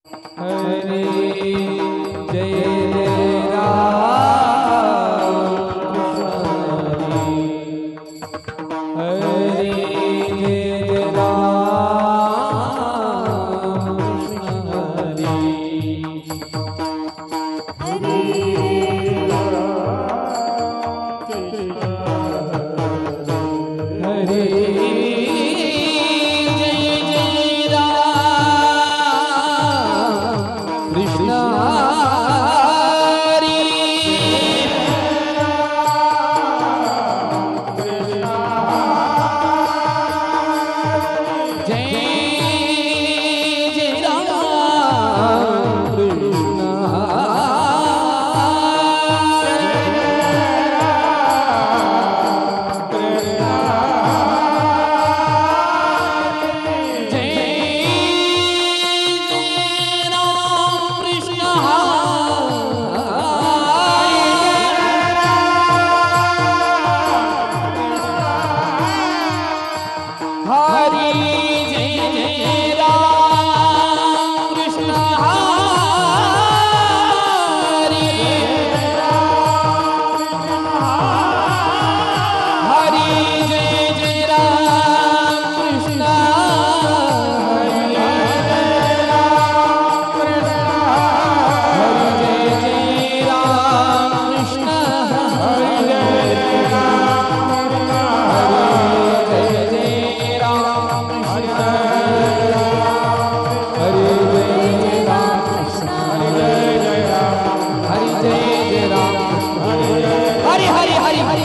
हरे जय जय राम कृष्ण हरे जय जय राम कृष्ण हरे हरे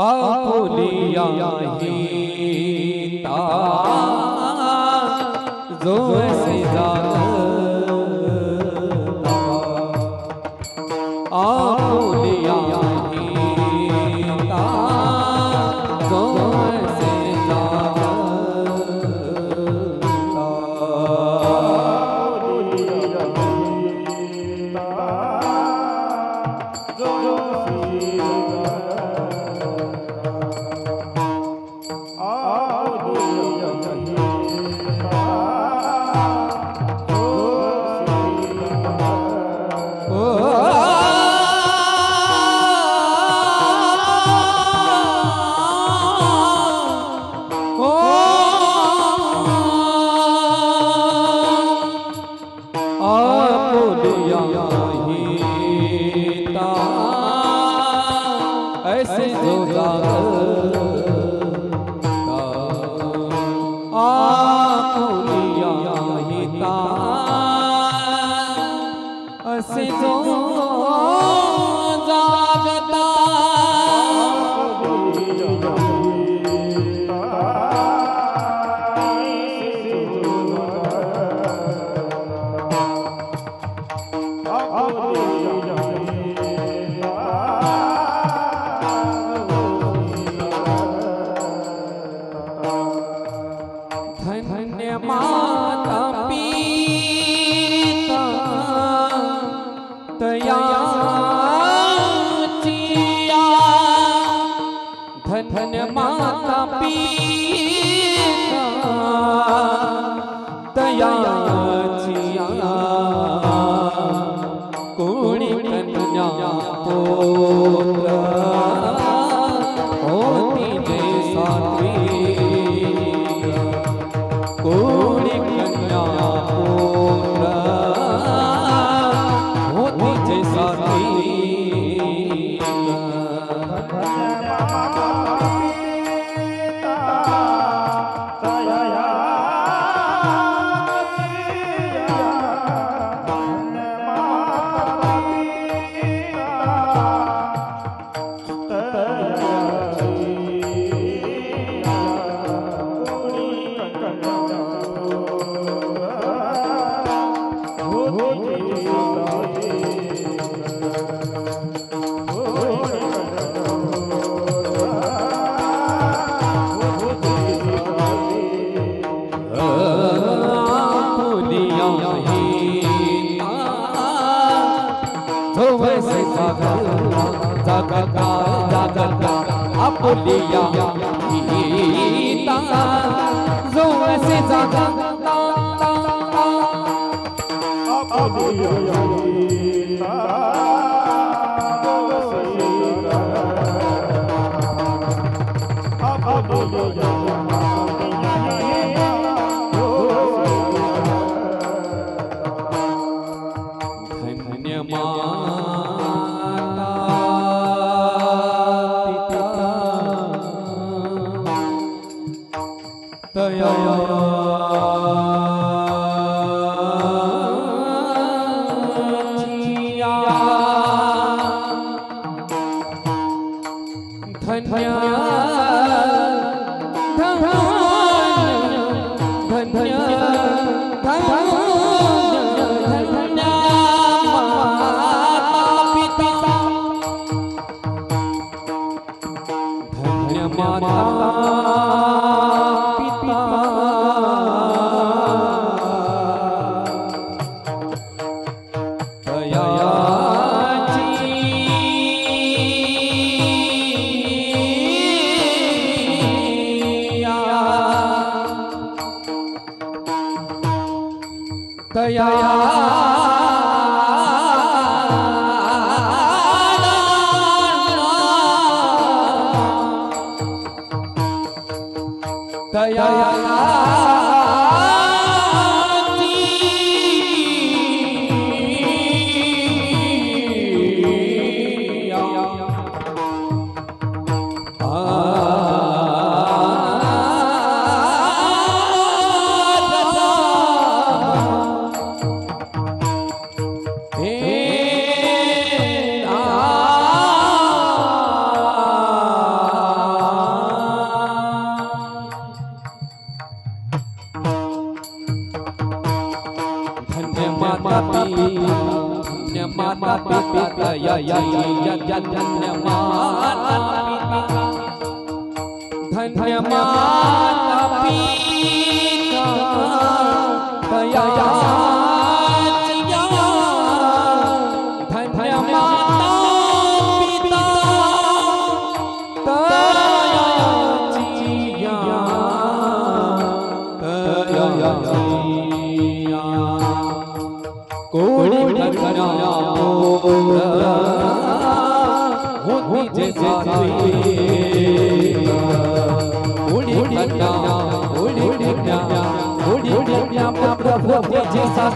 आपुलिया ता जो ऐसे जागता आपुलिया ता जो ऐसे जागता ऐसे जो जागता आपुलिया हिता ऐसे जो जागता धन्य माता पिता तया चिया धन्य माता पिता तया चिया कोणी कन्या पुत्र होती जे सात्वी कोणी कन्या पुत्र होती जैसा जागता जागता आपुलिया हिता जो ऐसे जागता आपुलिया धन्य माता तया चिया धन्य धन्य धन्य माता पिता धन्य माता तया तया माता पिता दया धन्य माता पिता धन्य माता पिता दया धन्य माता पिता कोड़ी कन्या होती जैसे कोड़ी कन्या पुत्र होती जैसा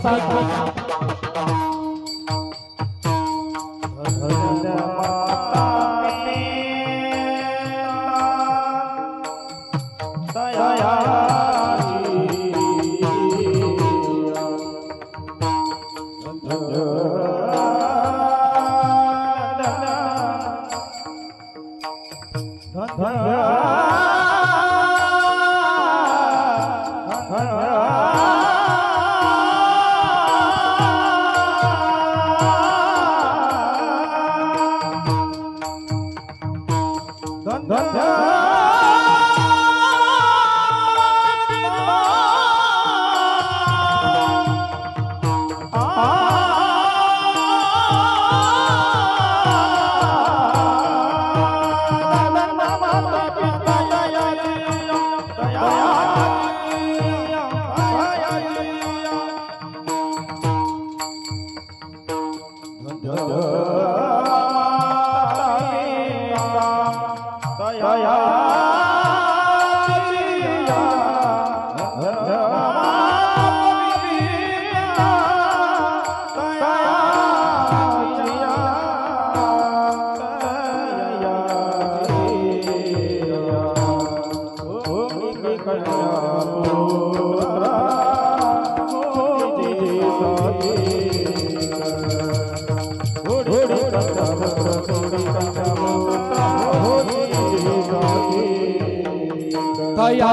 दया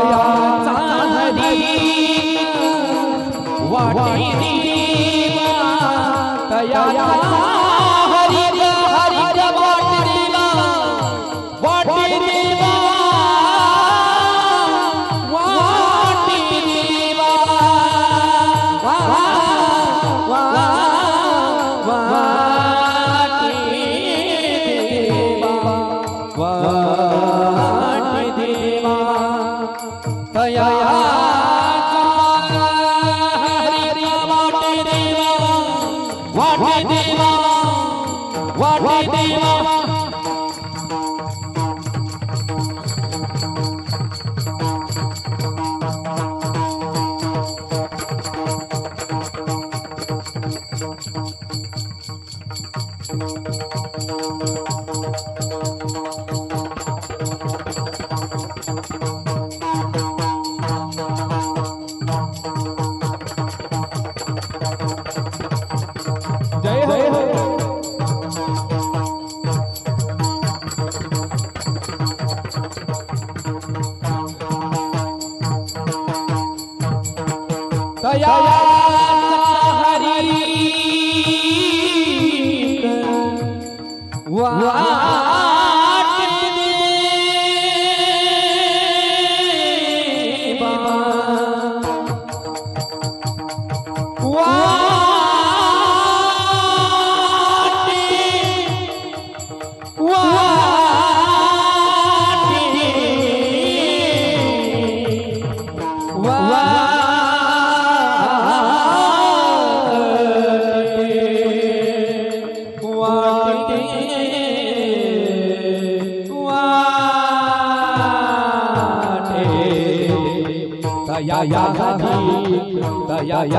हरी वाटी दया हरी हरी वाटी देवा वाटी देवा दया हरि वाटे देवा जय हो दया हरि दया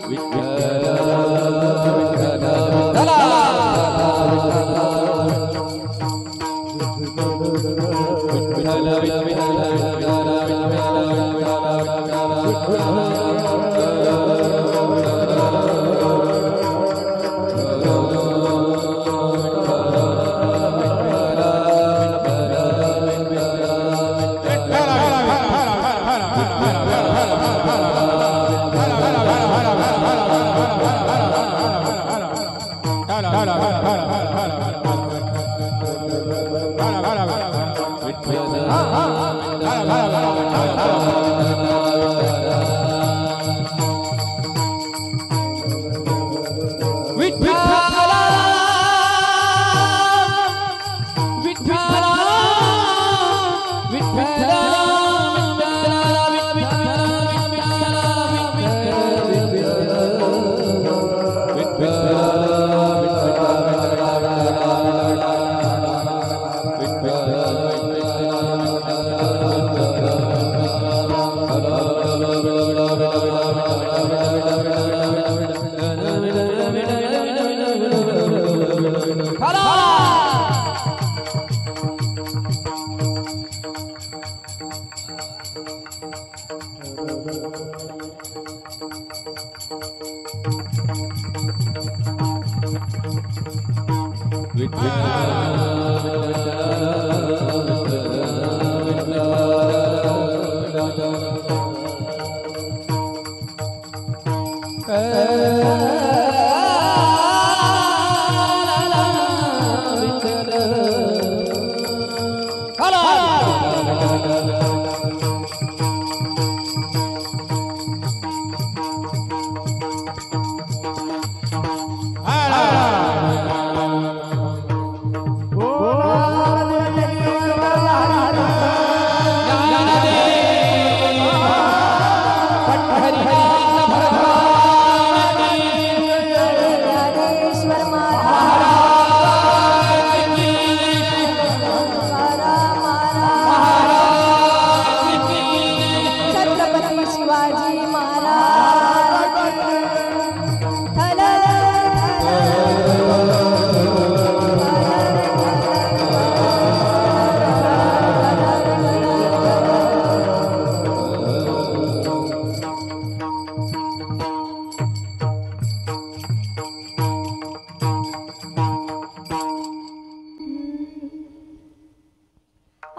विठ्ठल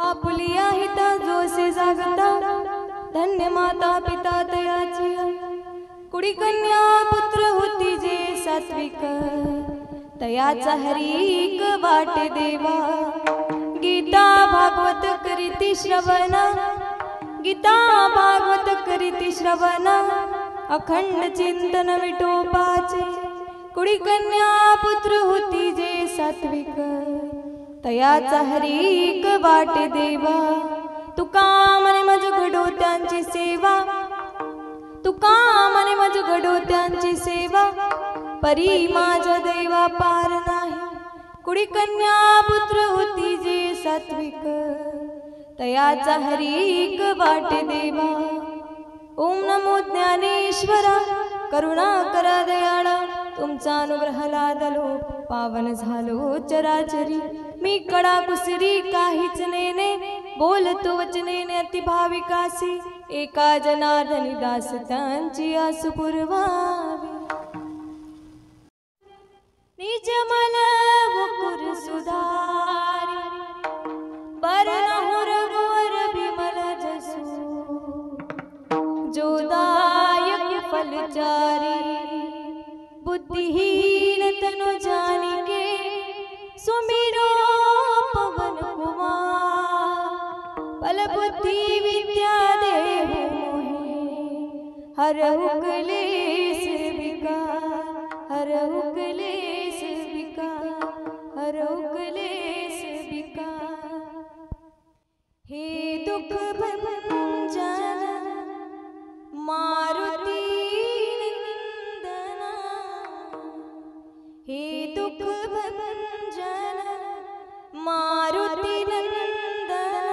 आपुलिया हिता जोसे जागता धन्य माता पिता तयाची कुडी कन्या पुत्र होती जे सात्विक तयाचा हरीक वाटे देवा गीता भागवत करीती श्रवण गीता भागवत करीती श्रवण अखंड चिंतन विठोबाचे कुडी कन्या पुत्र होती जे सात्विक तयाचा हरीक वाटे देवा तुका मने मज घडो त्यांची सेवा तुका मने मज घडो त्यांची सेवा परी माझ्या देवा पार नाही कुडी कन्या पुत्र होती जे सात्विक तयाचा हरीक वाटे देवा ओम नमो ज्ञानेश्वरा करुणा करा दयाळा तुमचा अनुग्रह लादलो पावन झालो चराचरी मी कडा कुसरी काहीच नेने बोलतो वचनेने अति भाविकासी एका जनार्दनी दास त्यांची आसु पुरवावी निज मन वकुर सुधारी बरनहुर गोर विमल जसु जोदायक फलचारी बुद्धिहीन तनु जानिके सुमिरो पवन कुमार बल बुद्धि विद्या देहु मोहि हरहु क्लेश विकार हरहु क्लेश विकार हरहु क्लेश विकार हे दुख भंजन मारुति नंदना हे दुख भंजन मारुति नंदन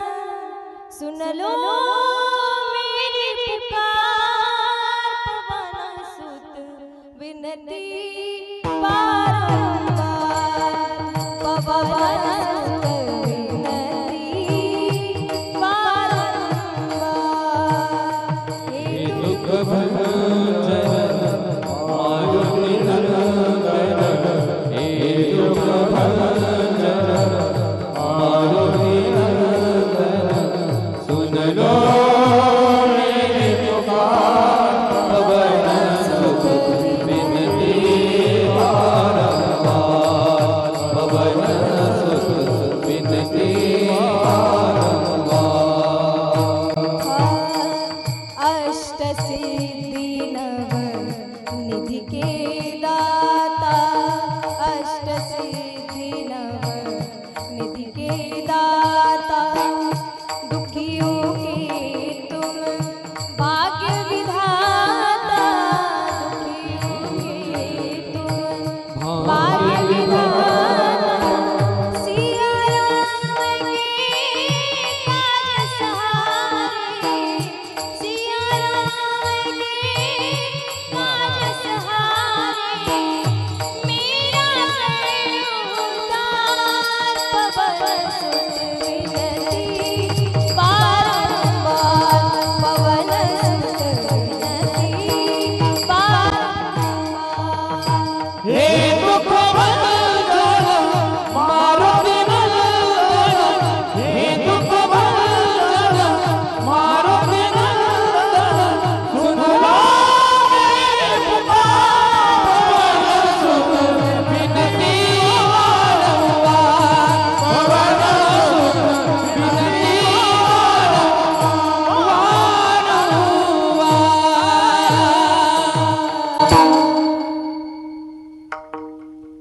सुन लो मेरी पुकार पवन सुत विनती बारंबार पवन सुत विनती बारंबार हे दुख भंजन मारुति नंदन हे दुख भंजन मारुति नंदन सुन लो मेरी पुकार पवन सुत विनती बारंबार पवन सुत विनती बारंबार अष्ट सिद्धि नव निधि के दाता अष्ट सिद्धि नव निधि के दाता दुखियों के तुम भाग्य विधाता दुखियों के तुम भाग्य विधाता सिया राम के काज सहारे सिया राम के काज सहारे मेरा उद्धार पवन सुत विनती बारंबार पवन सुत विनती बारंबार हे दुख भंजन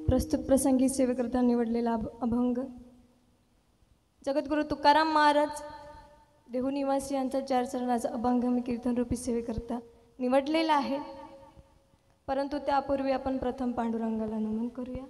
प्रस्तुत प्रसंगी सेवेकरता निवडलेला अभंग जगद्गुरु तुकाराम महाराज देहू निवासी यांचा 4 चरणाचा अभंग मी कीर्तनरूपी सेवेकरता निवडलेला आहे. परंतु त्यापूर्वी आपण प्रथम पांडुरंगाला नमन करूया.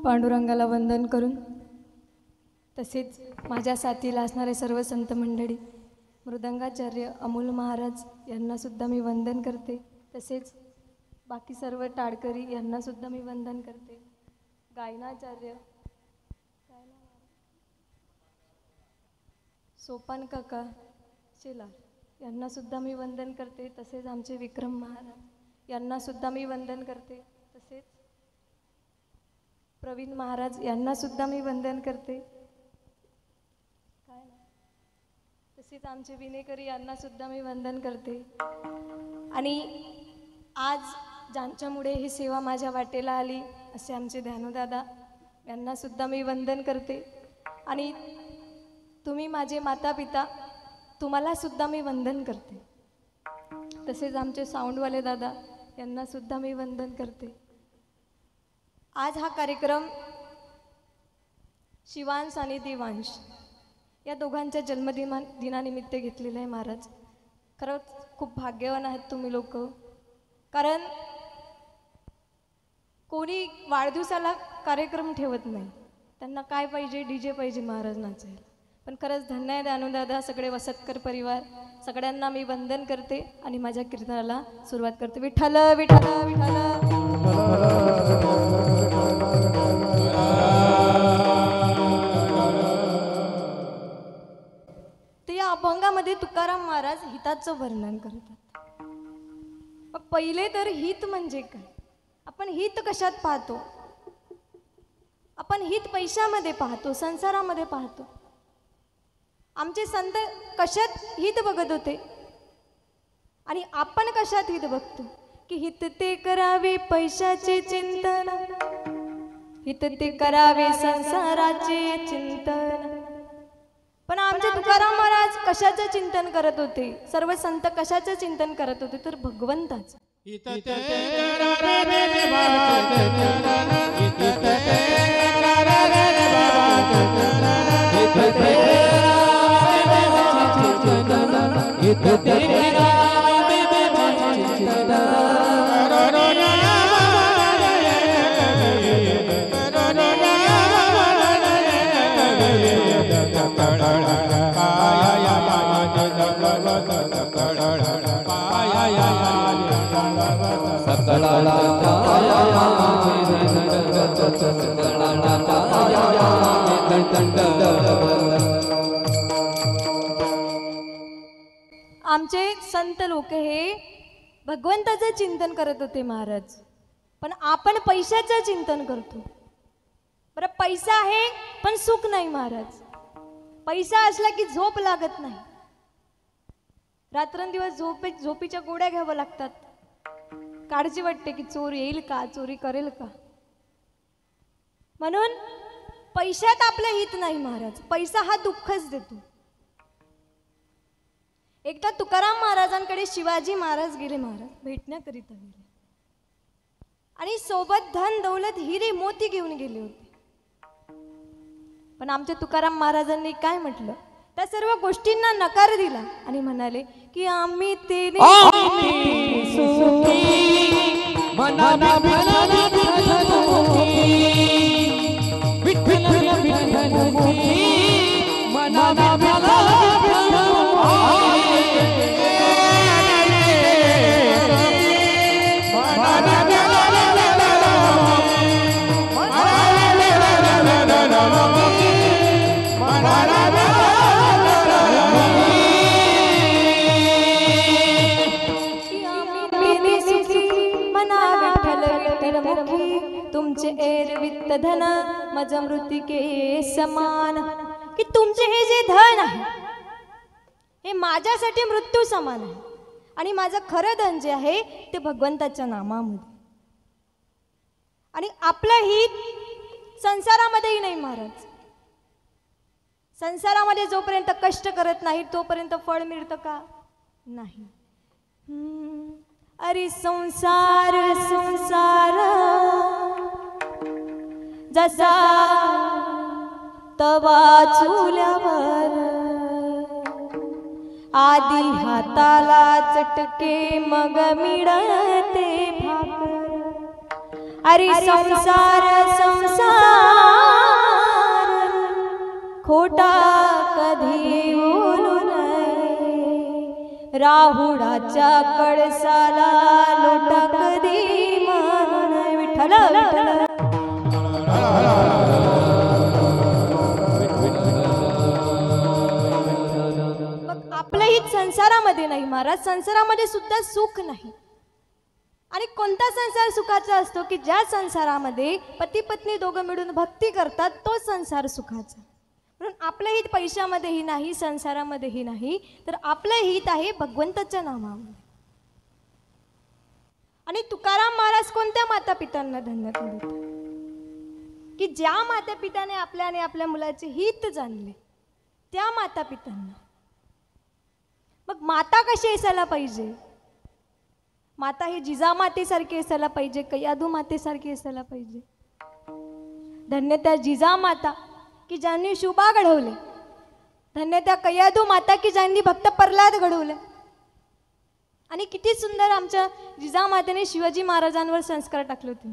पांडुरंगाला वंदन करून तसेच माझ्या साथीला असणारे सर्व संत मंडळी मृदंगाचार्य अमोल महाराज यांना सुद्धा मी वंदन करते. तसेच बाकी सर्व टाळकरी यांना सुद्धा मी वंदन करते. गायनाचार्य सोपान काका शेलार यांना सुद्धा मी वंदन करते. तसेच आमचे विक्रम महाराज यांना सुद्धा मी वंदन करते. तसेच प्रवीण महाराज यांना सुद्धा मी वंदन करते. तसेच आमचे विनेकरी यांना सुद्धा मी वंदन करते. आणि आज ज्यांच्यामुळे ही सेवा माझ्या वाटेला आली असे आमचे ध्यानूदादा यांना सुद्धा मी वंदन करते. आणि तुम्ही माझे माता पिता तुम्हाला सुद्धा मी वंदन करते. तसेच आमचे साऊंडवाले दादा यांना सुद्धा मी वंदन करते. आज हा कार्यक्रम शिवांश आणि देवांश या दोघांच्या जन्मदिनानिमित्त घेतलेला आहे. महाराज खरंच खूप भाग्यवान आहात तुम्ही लोक. कारण कोणी वाढदिवसाला कार्यक्रम ठेवत नाही. त्यांना काय पाहिजे, DJ पाहिजे महाराज नाचायला. पण खरंच धन्य आहे दानूदादा, सगळे वसतकर परिवार सगळ्यांना मी वंदन करते आणि माझ्या कीर्तनाला सुरुवात करते. विठ्ठल विठ्ठल विठ्ठल. ते या अभंगामध्ये तुकाराम महाराज हिताचं वर्णन करतात. पहिले तर हित म्हणजे काय? आपण हित कशात पाहतो? आपण हित पैशामध्ये पाहतो, संसारामध्ये पाहतो. आमचे संत कशात हित बघत होते आणि आपण कशात हित बघतो? की हित ते करावे पैशाचे चिंतन, हित ते करावे संसाराचे चिंतन. पण आमचे तुकाराम महाराज कशाचं चिंतन करत होते? सर्व संत कशाचं चिंतन करत होते? तर भगवंताचं. आमचे संत लोक हे भगवंताचं चिंतन करत होते महाराज. पण आपण पैशाचं चिंतन करतो. बरं पैसा आहे पण सुख नाही महाराज. पैसा असला की झोप लागत नाही. रात्रंदिवस झोपीच्या गोळ्या घ्याव्या लागतात. काळजी वाटते की चोर येईल का, चोरी करेल का. म्हणून पैशात आपलं हित नाही महाराज. पैसा हा दुःखच देतो. एकदा तुकाराम महाराजांकडे शिवाजी महाराज गेले. महाराज भेटण्याकरिता गेले आणि सोबत धन दौलत हिरे मोती घेऊन गेले होते. पण आमच्या तुकाराम महाराजांनी काय म्हटलं, त्या सर्व गोष्टींना नकार दिला आणि म्हणाले की आम्ही तेने तुमचे एरवित्त धन मज मृतिके समान. की तुमचे हे जे धन आहे हे माझ्यासाठी मृत्यू समान आहे आणि माझं खरं धन जे आहे ते भगवंताच्या नामामध्ये. आणि आपलं हित संसारामध्येही नाही महाराज. संसारामध्ये जोपर्यंत कष्ट करत नाही तोपर्यंत फळ मिळतं का, नाही. अरे संसार संसार जसा तवा चुल्यावर आधी हाताला चटके मग मिळते भाकर. अरे संसार संसार खोटा कधी बोलू नये. राहुडाच्या कळसाला लोटा कधी म्हणू नये. विठ्ठल विठ्ठल. मग आपलं हित संसारामध्ये नाही महाराज. संसारामध्ये सुद्धा सुख नाही. आणि कोणता संसार सुखाचा असतो की ज्या संसारामध्ये पती पत्नी दोघं मिळून भक्ती करतात तो संसार सुखाचा. म्हणून आपलं हित पैशामध्येही नाही, संसारामध्येही नाही, तर आपलं हित आहे भगवंताच्या नामामध्ये. आणि तुकाराम महाराज कोणत्या माता पित्यांना धन्यता देतात की ज्या माता पित्याने आपल्या आणि आपल्या मुलाचे हित जाणले त्या माता पित्यांना. मग माता कशी असायला पाहिजे. माता ही जिजामातेसारखी असायला पाहिजे, कैयादू मातेसारखी असायला पाहिजे. धन्य त्या जिजामाता की ज्यांनी शुभा घडवले. धन्य त्या कैयादू माता की ज्यांनी भक्त प्रल्हाद घडवले. आणि किती सुंदर आमच्या जिजामातेने शिवाजी महाराजांवर संस्कार टाकले होते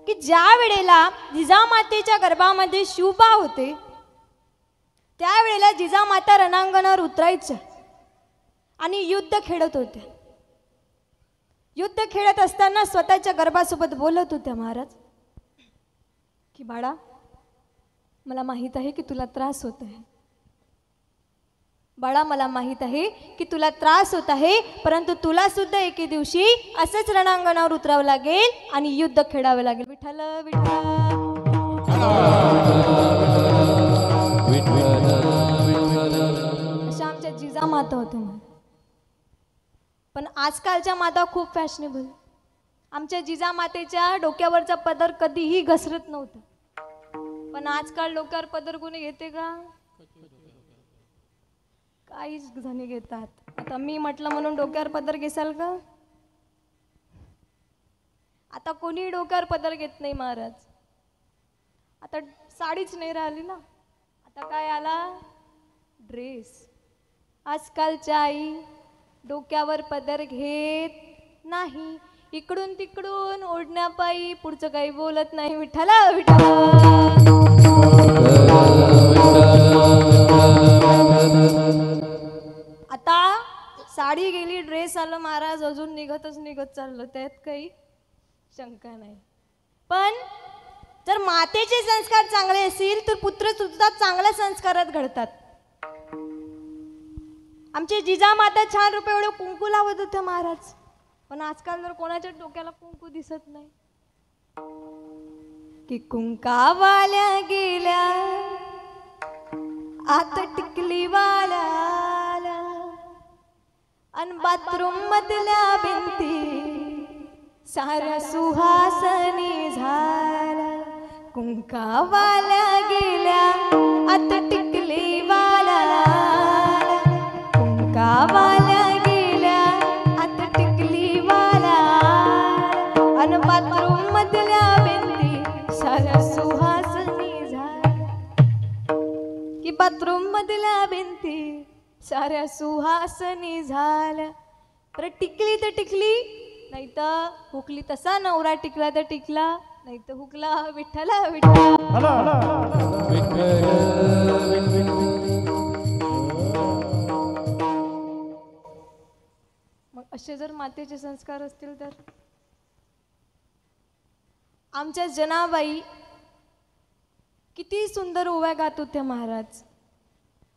की ज्या वेळेला जिजामातेच्या गर्भामध्ये शुभा होते त्यावेळेला जिजामाता रणांगणावर उतरायच्या आणि युद्ध खेळत होत्या. युद्ध खेळत असताना स्वतःच्या गर्भासोबत बोलत होत्या महाराज की बाळा मला माहीत आहे की तुला त्रास होत आहे. बाळा मला माहीत आहे की तुला त्रास होत आहे, परंतु तुला सुद्धा एके दिवशी असंच रणांगणावर उतरावं लागेल आणि युद्ध खेळावं लागेल. विठ्ठल अशा आमच्या जिजा माता होत्या. पण आजकालच्या माता खूप फॅशनेबल. आमच्या जिजामातेच्या डोक्यावरचा पदर कधीही घसरत नव्हता. पण आजकाल डोक्यावर पदर कोणी घेते का, काहीच जणी घेतात. आता मी म्हटलं म्हणून डोक्यावर पदर घेसाल का. आता कोणी डोक्यावर पदर घेत नाही महाराज. आता साडीच नाही राहिली ना, आता काय आला ड्रेस. आजकालच्या आई डोक्यावर पदर घेत नाही, इकडून तिकडून ओढण्यापायी पुढचं काही बोलत नाही. विठ्ठल विठ्ठल. आता साडी गेली, ड्रेस आलं महाराज, अजून निघत चाललं, त्यात काही शंका नाही. पण जर मातेचे संस्कार चांगले असतील तर पुत्र सुद्धा चांगल्या संस्कारात घडतात. आमचे जिजामाता छान रुपये एवढे कुंकू लावत होते महाराज, पण आजकाल जर कोणाच्या डोक्याला कुंकू दिसत नाही. की कुंकावाल्या गेल्या आता टिकली वाला अन बाथरूम मधल्या भिंती साऱ्या सुहासनी झाल्या. कुंकावाल्या गेल्या आता टिकली वाला कुंकावाल्या गेल्या आता टिकली वाला अन बाथरूम मधल्या भिंती साऱ्या सुहासनी झाल्या. की बाथरूम मधल्या भिंती साऱ्या सुहासनी झाल्या. तर टिकली तर टिकली नाही तर हुकली. तसा नवरा टिकला तर टिकला नाही तर हुकला. विठ्ठला विठ्ठला. मग असे जर मातेचे संस्कार असतील तर आमच्या जनाबाई किती सुंदर ओव्या गात होत्या महाराज.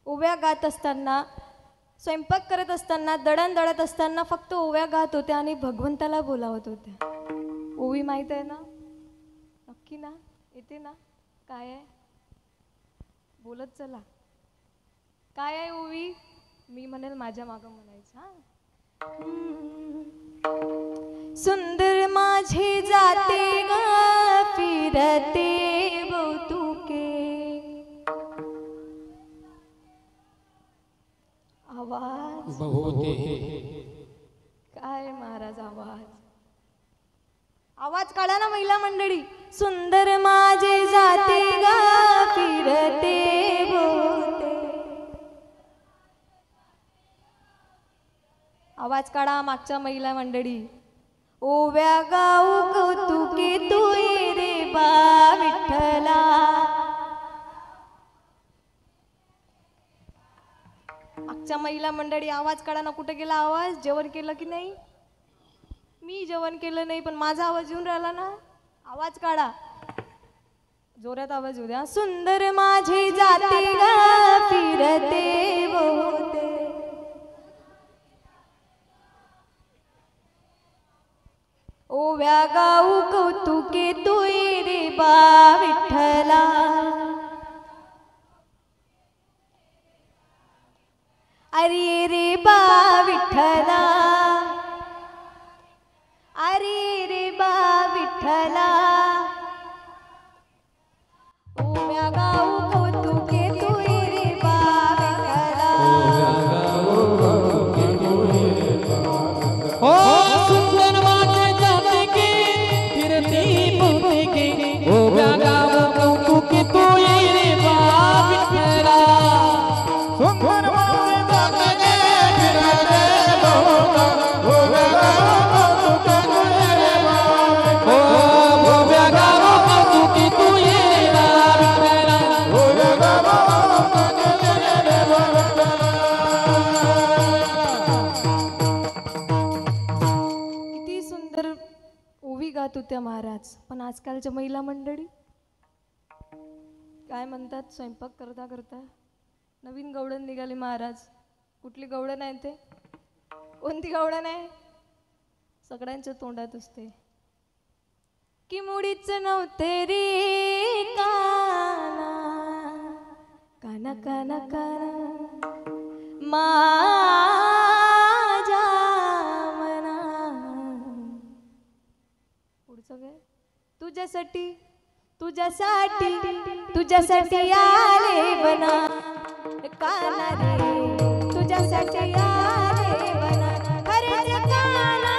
ओव्या गात असताना स्वयंपाक करत असताना दळण दळत असताना फक्त ओव्या गात होत्या आणि भगवंताला बोलावत होत्या. ओवी माहित आहे ना? नक्की ना? येते ना? काय आहे? बोलत चला. काय आहे ओवी? मी म्हणेल माझ्या मागं म्हणायचं. हा. सुंदर माझे जाते ग फिरते बहुतुके. आवाज काय महाराज आवाज. आवाज काढा ना महिला मंडळी. सुंदर माझे जाते ग फिरते बहुते. आवाज काढा मागच्या महिला मंडळी. ओव्या गाऊ कौतुके तू रे बा विठ्ठला. मागच्या महिला मंडळी आवाज काढा ना. कुठे गेला आवाज? जेवण केलं की नाही? मी जेवण केलं नाही पण माझा आवाज येऊन राहिला ना. आवाज काढा. जोरात आवाज येऊ द्या. सुंदर माझी जाते ग फिरते बहुते. ओव्या गाऊ कौतुके तू रे बा विठ्ठला. अरे रे बा विठ्ठला. अरे रे बा विठ्ठला. ओव्या गाऊ कौतुके तू रे बा विठ्ठला. ओ सुंदर माझे जाते के फिरती बहुते के. ओव्या गाऊ कौतुके तू रे बा विठ्ठला. सुंदर माझे जाते के फिरते बहुते. ओव्या गाऊ कौतुके तू रे बा विठ्ठला. ओव्या गाऊ कौतुके तू रे बा विठ्ठला. ओव्या गाऊ कौतुके रे बा विठ्ठला. किती सुंदर ओवी गात होत्या महाराज. पण आजकालच्या महिला मंडळी काय म्हणतात? स्वयंपाक करता करता नवीन गवळण निघाली महाराज. कुठली गवळण आहे ते? कोणती गवळण आहे? सगळ्यांच्या तोंडात असते की मुडीच नव्हते रे काना. काना काना काना माझ्या मना. पुढचं काय? तुझ्यासाठी तुझ्यासाठी तुझ्यासाठी आले बना. काना रे तुझ्यासाठी आले बना. खरंच काना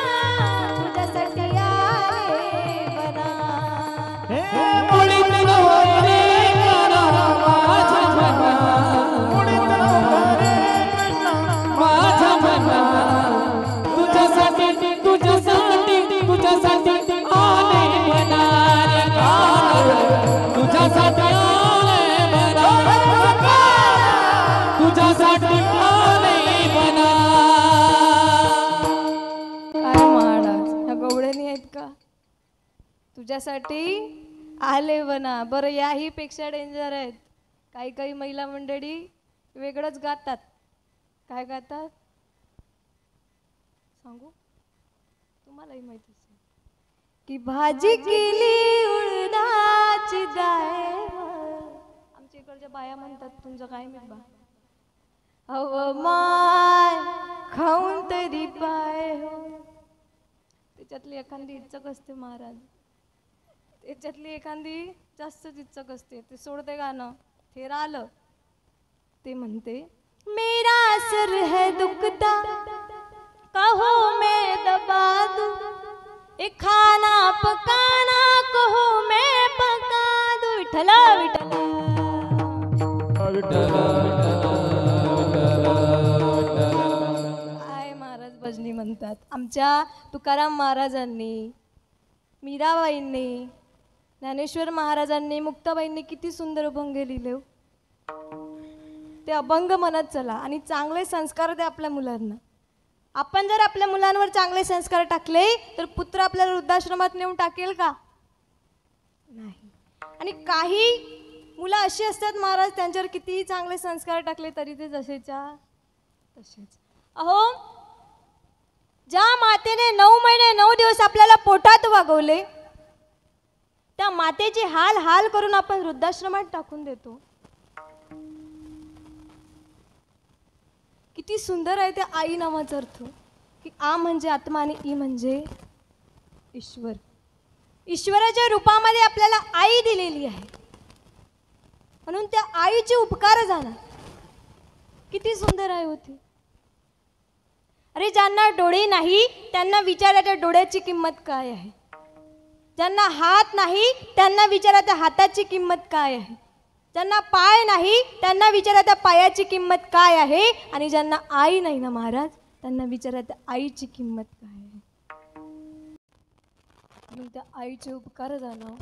तुझ्यासाठी आले बना. मुडीत नव्हते काना माझ्या मना. मुडीत नव्हते माझ्या मना. तुझ्यासाठी तुझ्यासाठी तुझ्यासाठी आले बना रे काना. तुझ्यासाठी आले बना. तुझ्यासाठी आले बना. काय महाराज ह्या गवळणी आहेत का? तुझ्यासाठी आले बना. बरं याही पेक्षा डेंजर आहेत. काही काही महिला मंडळी वेगळंच गातात. काय गातात सांगू? तुम्हालाही माहिती असेल की भाजी केली उडदाची डाळ. आमच्या इकडच्या बाया म्हणतात, तुमचं काय मी बा माय खाऊन तरी पाय हो. त्याच्यातली एखादी इच्छक असते महाराज, त्याच्यातली एखादी जास्त इच्छक असते. ते सोडते गाणं, ते राहिलं ते म्हणते, मेरा सर है दुखता कहो मैं दबा दूं, ए खाना पकाना कहो मैं पका दूं. विठ्ठला काय महाराज भजनी म्हणतात. आमच्या तुकाराम महाराजांनी, मीराबाईंनी, ज्ञानेश्वर महाराजांनी, मुक्ताबाईंनी किती सुंदर अभंग लिहिले. ते अभंग म्हणत चला आणि चांगले संस्कार द्या आपल्या मुलांना. आपण जर आपल्या मुलांवर चांगले संस्कार टाकले तर पुत्र आपल्याला वृद्धाश्रमात नेऊन टाकेल का? नाही. आणि काही मुलं अशी असतात महाराज, त्यांच्यावर कितीही चांगले संस्कार टाकले तरी ते जसेच्या तसेच. अहो, ज्या मातेने 9 महिने 9 दिवस आपल्याला पोटात वागवले, त्या मातेची हाल हाल करून आपण वृद्धाश्रमात टाकून देतो. किती सुंदर आहे त्या आई नावाचा अर्थ, की आ म्हणजे आत्मा आणि ई म्हणजे ईश्वर. ईश्वराच्या रूपामध्ये आपल्याला आई दिलेली आहे, म्हणून त्या आईचे उपकार जाणार. किती सुंदर आहे होती. अरे, ज्यांना डोळे नाही त्यांना विचारा त्या डोळ्याची किंमत काय आहे. ज्यांना हात नाही त्यांना विचारा त्या हाताची किंमत काय आहे. ज्यांना पाय नाही त्यांना विचारा त्या पायाची किंमत काय आहे. आणि ज्यांना आई नाही ना महाराज, त्यांना विचारा त्या आईची किंमत काय आहे. म्हणून त्या आईचे उपकार झाला.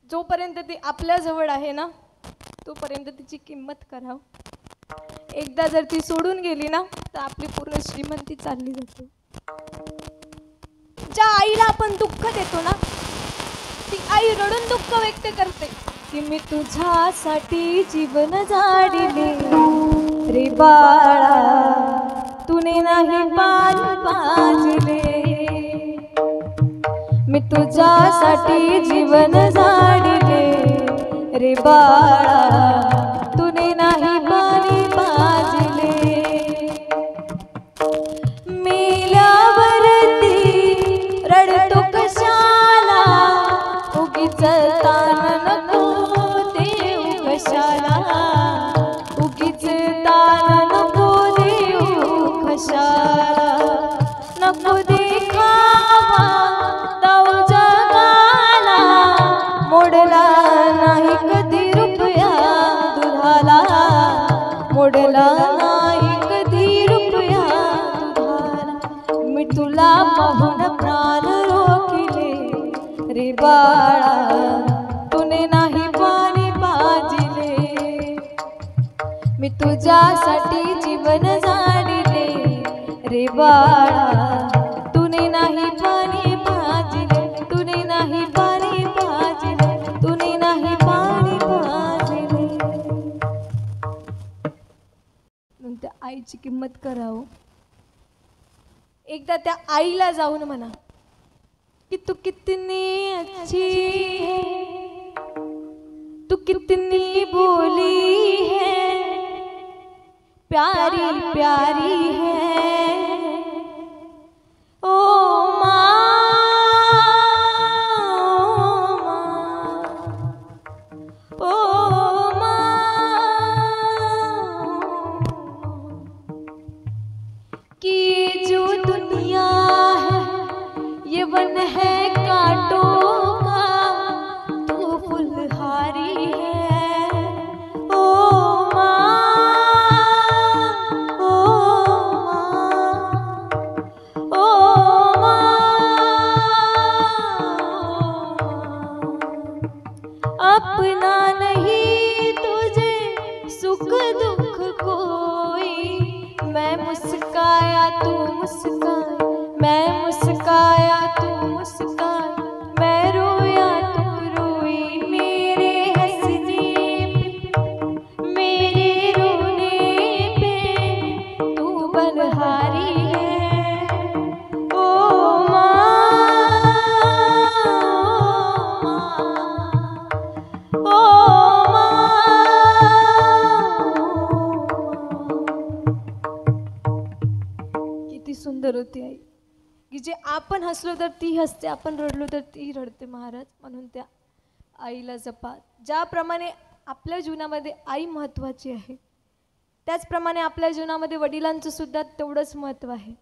जोपर्यंत ती आपल्या जवळ आहे ना, तोपर्यंत तिची किंमत कराव. एकदा जर ती सोडून गेली ना, तर आपली पूर्ण श्रीमंती चालली जाते. ज्या आईला आपण दुःख देतो ना, ती आई रडून दुःख व्यक्त करते, की मी तुझ्यासाठी जीवन जाडिले रे बाळा, तूने नाही पान पाजले. मी तुझ्यासाठी जीवन जाडिले रे बाळा, तूने नाही पाणी पाजले. मेल्यावरती रडतो कशाला, उगीच ताण नको देऊ कशाला, उगीच ताण नको देऊ कशाला. नको देखावा दाऊ जगाला, मोडला नाही कधी रुपया दुधाला, मोडला नाही कधी रुपया दुधाला. मी तुला पाहून प्राण रोखिले रे बाळा, तूने नाही पाणी पाजिले. मी तुझ्यासाठी जीवन जाडिले रे बाळा तूने नाही पाणी पाजिले, तूने नाही पाणी पाजिले, तूने नाही पाणी पाजिले. म्हणून त्या आईची किंमत करावं. एकदा त्या आईला जाऊन म्हणा कि तू कितनी अच्छी है, तू कितनी भोली है, प्यारी प्यारी है ओ माँ, ओ माँ, कि ये जो दुनिया है ये वन है कांटों का, तू फुलहारी है ओ माँ, ओ माँ, ओ माँ. अपना नहीं तुझे सुख दुख कोई, मैं मुस्काया तू मुस्काए, मैं मुस्काया तू मुस्काए, मैं रोया तू रोई. मेरे हंसने पे मेरे रोने पे तू बलहारी है ओ माँ, ओ माँ. किती सुंदर होती आई की जे आपण हसलो तर ती हसते, आपण रडलो तर ती रडते महाराज. म्हणून त्या आईला जपा. ज्याप्रमाणे आपल्या जीवनामध्ये आई महत्त्वाची आहे, त्याचप्रमाणे आपल्या जीवनामध्ये वडिलांचं सुद्धा तेवढंच महत्त्व आहे.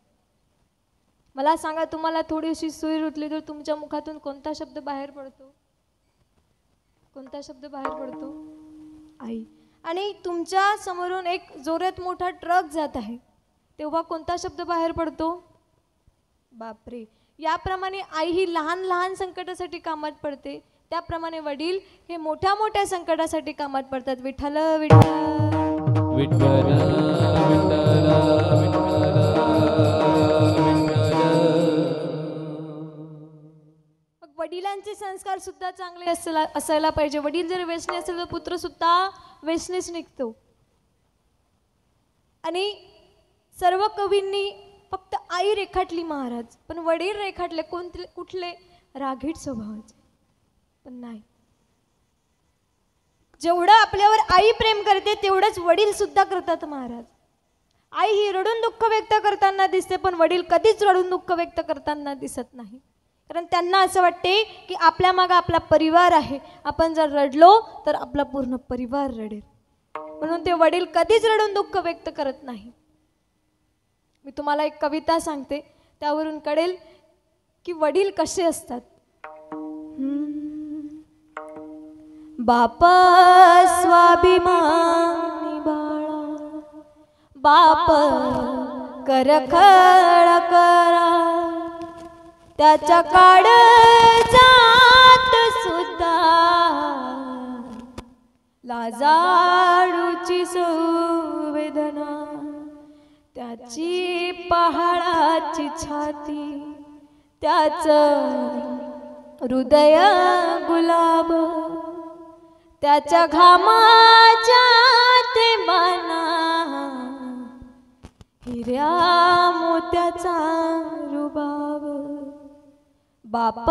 मला सांगा, तुम्हाला थोडीशी सुई रुतली तर तुमच्या मुखातून कोणता शब्द बाहेर पडतो? कोणता शब्द बाहेर पडतो? आई. आणि तुमच्या समोरून एक जोरात मोठा ट्रक जात आहे तेव्हा कोणता शब्द बाहेर पडतो? बापरे. याप्रमाणे आई ही लहान लहान संकटासाठी कामात पडते, त्याप्रमाणे वडील हे मोठ्या मोठ्या संकटासाठी कामात पडतात. विठ्ठल विठ्ठल विठ्ठल विठ्ठल वडिलांचे संस्कार सुद्धा चांगले असायला पाहिजे. वडील जर व्यसनी असेल तर पुत्र सुद्धा व्यसनीच निघतो. आणि सर्व कवींनी फक्त आई रेखाटली महाराज, पण वडील रेखाटले कोणते? कुठले? रागीट स्वभावाचे. पण नाही, जेवढं आपल्यावर आई प्रेम करते तेवढंच वडील सुद्धा करतात महाराज. आई ही रडून दुःख व्यक्त करताना दिसते, पण वडील कधीच रडून दुःख व्यक्त करताना दिसत नाही. कारण त्यांना असं वाटते की आपल्या मागे आपला परिवार आहे, आपण जर रडलो तर आपला पूर्ण परिवार रडेल. म्हणून ते वडील कधीच रडून दुःख व्यक्त करत नाही. मी तुम्हाला एक कविता सांगते, त्यावरून कळेल की वडील कसे असतात. बापा स्वाभिमानी बाळा, बाप करखळ करा, त्याच्या काळजात सुद्धा लाजाळूची संवेदना, त्याची पहाडाची छाती, त्याच हृदय गुलाब, त्याच्या घामाच्या थेंबांना हिऱ्या मोत्याचा रुबाब. बाप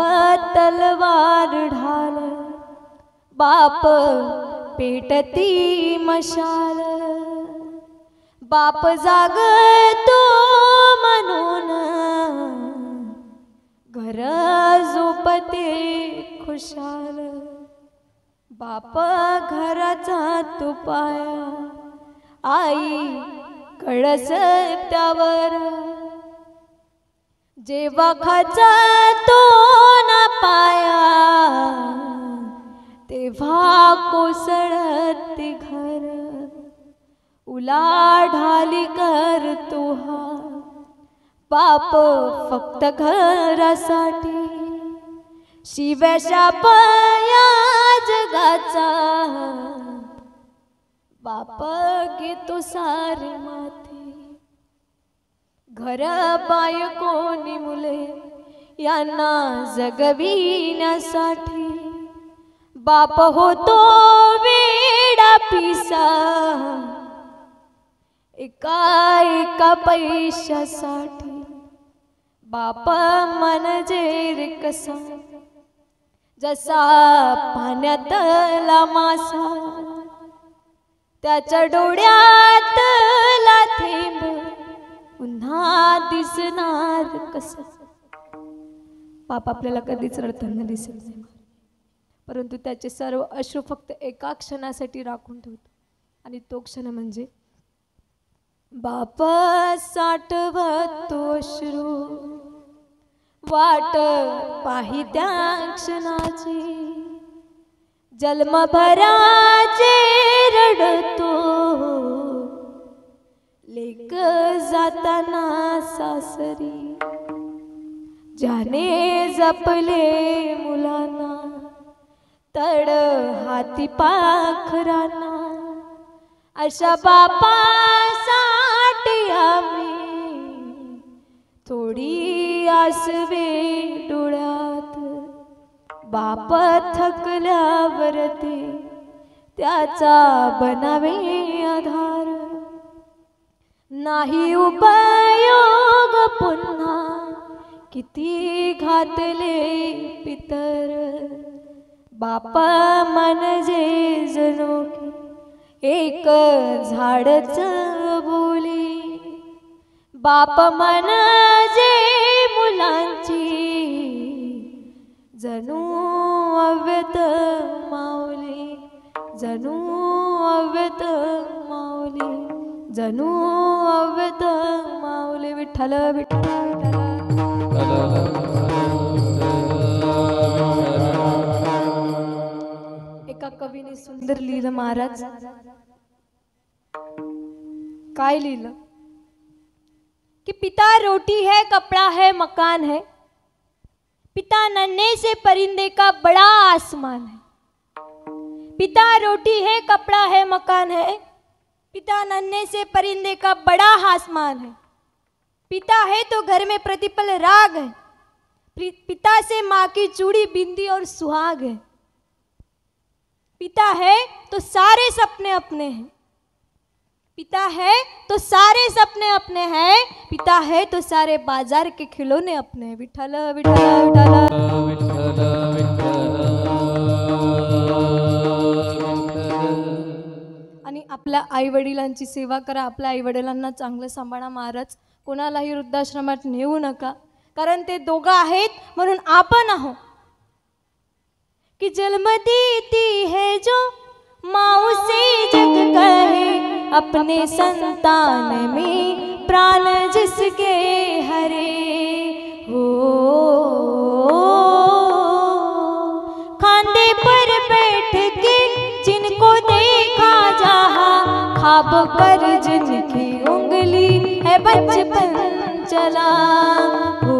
तलवार ढाल, बाप पेटती मशाल, बाप जागतो म्हणून घर झोपते खुशाल. बाप घराचा तो पाया, आई कळस त्यावर, जेव्हा खाचा तो ना पाया, तेव्हा कोसळते घर. उलाढाली करतो हा बाप फक्त घरासाठी, शिव्या शाप या जगाचा बाप घेतो सारे माथे. घर बायकोनी मुले यांना जगविण्यासाठी बाप होतो वेडा पिसा एका एका पैशासाठी बाप म्हणजे रे कसा जसा पाण्यातला मासा त्याच्या डोळ्यातला थेंब पुन्हा दिसणार कसा. बाप आपल्याला कधीच रडताना दिसत नाही परंतु त्याचे सर्व अश्रू फक्त एका क्षणासाठी राखून ठेवतो आणि तो क्षण म्हणजे बाप साठवतो अश्रू वाट पाही त्या क्षणाची जन्मभराचे रडतो लेक जाताना सासरी ज्याने जपले मुलांना तड हाती पाखरांना अशा बापासाठी आम्ही थोडी आसवे डोळ्यात बाप थकल्यावर ते त्याचा बनावे आधार नाही उपयोग पुन्हा किती घातले पितर बाप म्हणजे जणू एक झाडच बोली बाप म्हणजे मुलांची जणू अव्यत माऊली जणू अव्यत माऊली जणू अव्यत माऊली. विठ्ठल विठ्ठल एका कवीने सुंदर लिहिलं महाराज. काय लिहिलं कि पिता रोटी है कपड़ा है मकान है पिता नन्हे से परिंदे का बड़ा आसमान है. पिता रोटी है कपड़ा है मकान है पिता नन्हे से परिंदे का बड़ा आसमान है. पिता है तो घर में प्रतिपल राग है पिता से माँ की चूड़ी बिंदी और सुहाग है. पिता है तो सारे सपने अपने हैं पिता है तो सारे सपने अपने हैं पिता है तो सारे बाजार के खिलौने अपने हैं. विठ्ठल विठ्ठल विठ्ठल. आणि आपल्या आई वडिलांची सेवा करा आपल्या आई वडिलांना चांगलं सांभाळा महाराज. कोणालाही वृद्धाश्रमात नेऊ नका कारण ते दोघं आहेत म्हणून आपण आहोत कि जन्म देती है जो माँ से जग कहे अपने संतान में प्राण जिसके हरे हो खांदे पर बैठ के जिनको देखा जहाँ खाब कर जिनकी उंगली है बचपन चला हो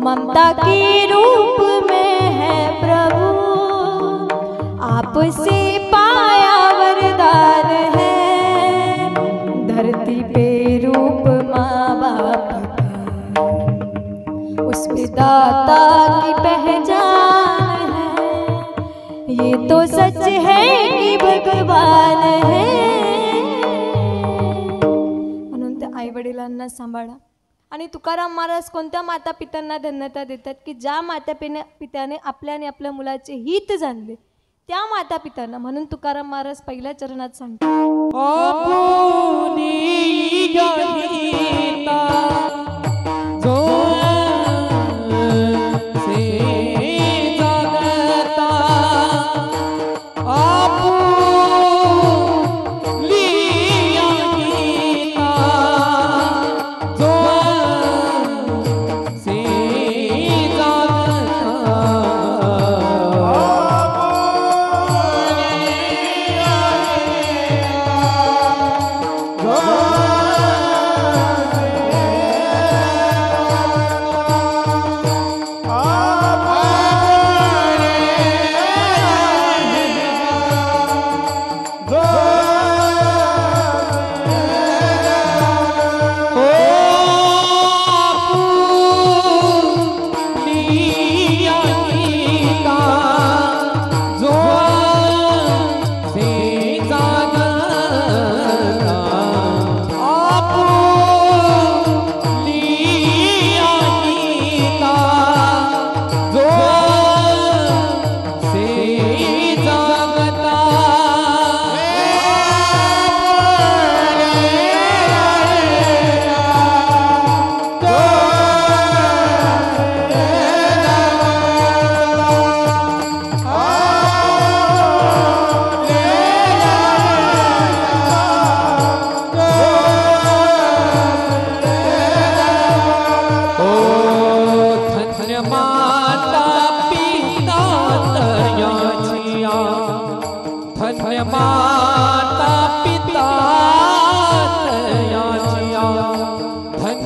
ममता के रूप में है प्रभु आपसे पाया वरदान है धरती पे रूप माँ बाप का उसमें दाता की पहचान है ये तो सच है कि भगवान है. म्हणून त्या आई वडिलांना सांभाळा. आणि तुकाराम महाराज कोणत्या माता पित्यांना धन्यता देतात की ज्या माता पित्याने आपल्या आणि आपल्या मुलाचे हित जाणले त्या माता पित्यांना. म्हणून तुकाराम महाराज पहिल्या चरणात सांगतात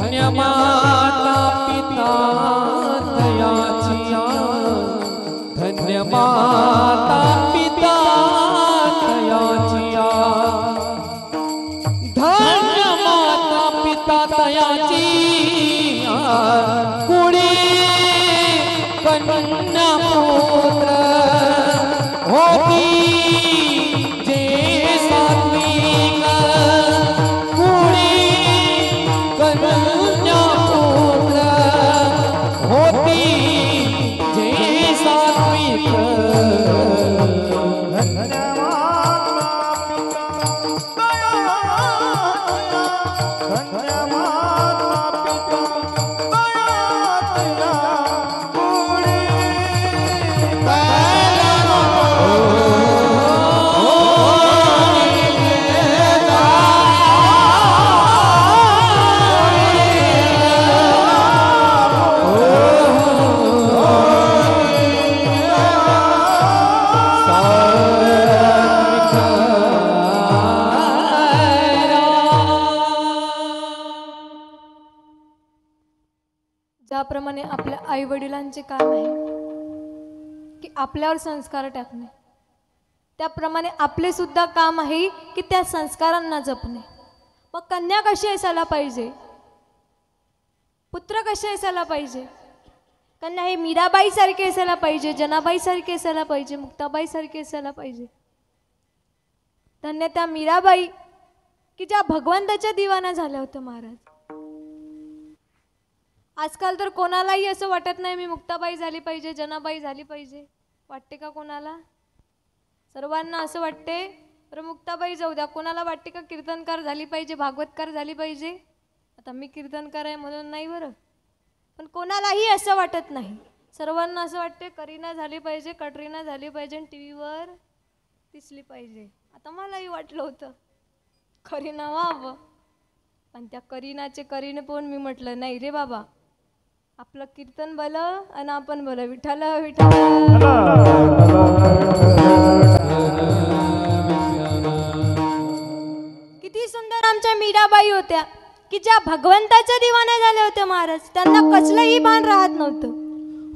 धन्य माता पिता तयाचिया धन्य माता पिता तयाचिया धन्य माता पिता तयाचिया कुडी कन्या पुत्र होती जे सात्विक कुडी कन्या पुत्र होती जे सात्विक ज्याप्रमाणे आपल्या आई वडिलांचे काम आहे की आपल्यावर संस्कार टाकणे, त्याप्रमाणे आपले सुद्धा काम आहे की त्या संस्कारांना जपणे. मग कन्या कशी असायला पाहिजे, पुत्र कसे असायला पाहिजे. कन्या हे मीराबाई सारखे असायला पाहिजे, जनाबाई सारखे असायला पाहिजे, मुक्ताबाई सारखे असायला पाहिजे. धन्य त्या मीराबाई की ज्या भगवंताच्या दिवाना झाल्या होत्या महाराज. आजकाल तर कोणालाही असं वाटत नाही मी मुक्ताबाई झाली पाहिजे, जनाबाई झाली पाहिजे. वाटते का कोणाला? सर्वांना असं वाटते तर मुक्ताबाई जाऊ द्या. कोणाला वाटते का कीर्तनकार झाली पाहिजे, भागवतकार झाली पाहिजे. आता मी कीर्तनकार आहे म्हणून नाही बरं, पण कोणालाही असं वाटत नाही. सर्वांना असं वाटते करीना झाली पाहिजे, कटरीना झाली पाहिजे, टी व्हीवर दिसली पाहिजे. आता मलाही वाटलं होतं करीना व्हावं, पण त्या करीनाचे करीने पण मी म्हटलं नाही रे बाबा, आपलं कीर्तन भलं आणि आपण भलं. विठ्ठल विठ्ठल. किती सुंदर आमच्या मीराबाई होत्या की ज्या भगवंताच्या दिवाना झाल्या होत्या महाराज. त्यांना कसलंही भान राहत नव्हतं.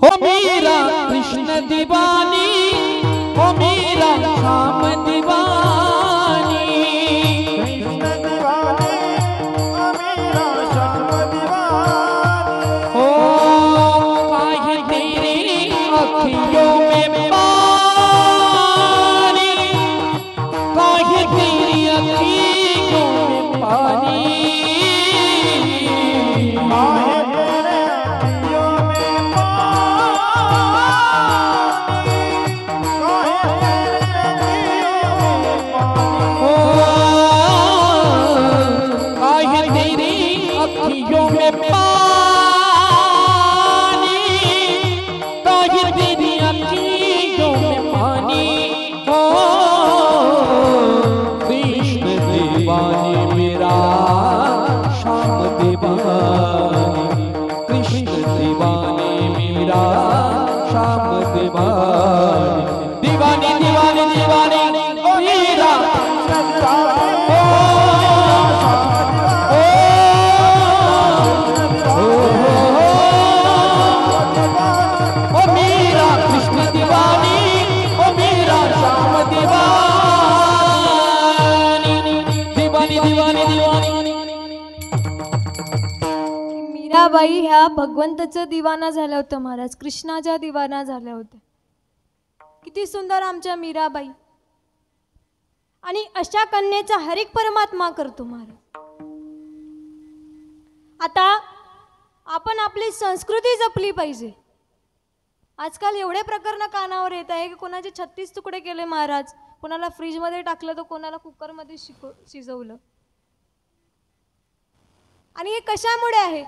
हो मीरा कृष्ण दीवानी, हो मीरा श्याम दीवानी, कृष्ण दीवानी, हो मीरा श्याम दीवानी. हो काहे तेरी अखियों में पानी, काहे तेरी अखियों में पानी, मीराबाई ह्या भगवंताच्या दिवाना झाल्या होत्या महाराज, कृष्णाच्या दिवाना झाल्या होत्या. किती सुंदर आमच्या मीराबाई. आणि अशा कन्येचा हर एक परमात्मा करतो महाराज. आता आपण आपली संस्कृती जपली पाहिजे. आजकाल एवढे प्रकरण कानावर येत आहे की कोणाचे 36 तुकडे केले महाराज, कोणाला फ्रीजमध्ये टाकलं तर कोणाला कुकरमध्ये शिजवलं. आणि हे कशामुळे आहे?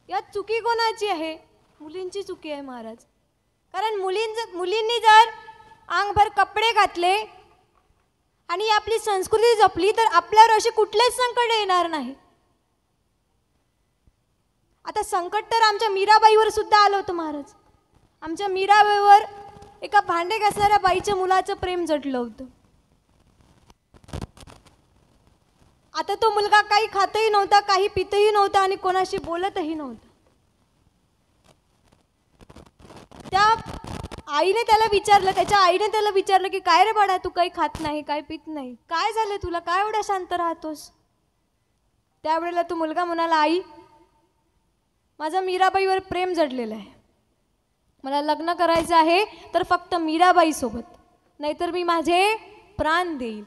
यात चुकी कोणाची आहे? मुलींची चुकी आहे महाराज. कारण मुलींनी जर अंगभर कपडे घातले आणि आपली संस्कृती जपली तर आपल्यावर असे कुठलेच संकट येणार नाही. आता संकट तर आमच्या मीराबाईवर सुद्धा आलं होतं महाराज. आमच्या मीराबाईवर एका भांडे घासणाऱ्या बाईच्या मुलाचं प्रेम जडलं होतं. आता तो मुलगा काही खातही नव्हता, काही पितही नव्हता आणि कोणाशी बोलतही नव्हता. त्या आईने त्याला विचारलं, त्याच्या आईने त्याला विचारलं की काय रे बाळा, तू काही खात नाही, काय पित नाही, काय झालं तुला, काय एवढा शांत राहतोस? त्यावेळेला तो मुलगा म्हणाला, आई माझं मीराबाईवर प्रेम जडलेलं आहे, मला लग्न करायचं आहे तर फक्त मीराबाई सोबत, नाहीतर मी माझे प्राण देईल.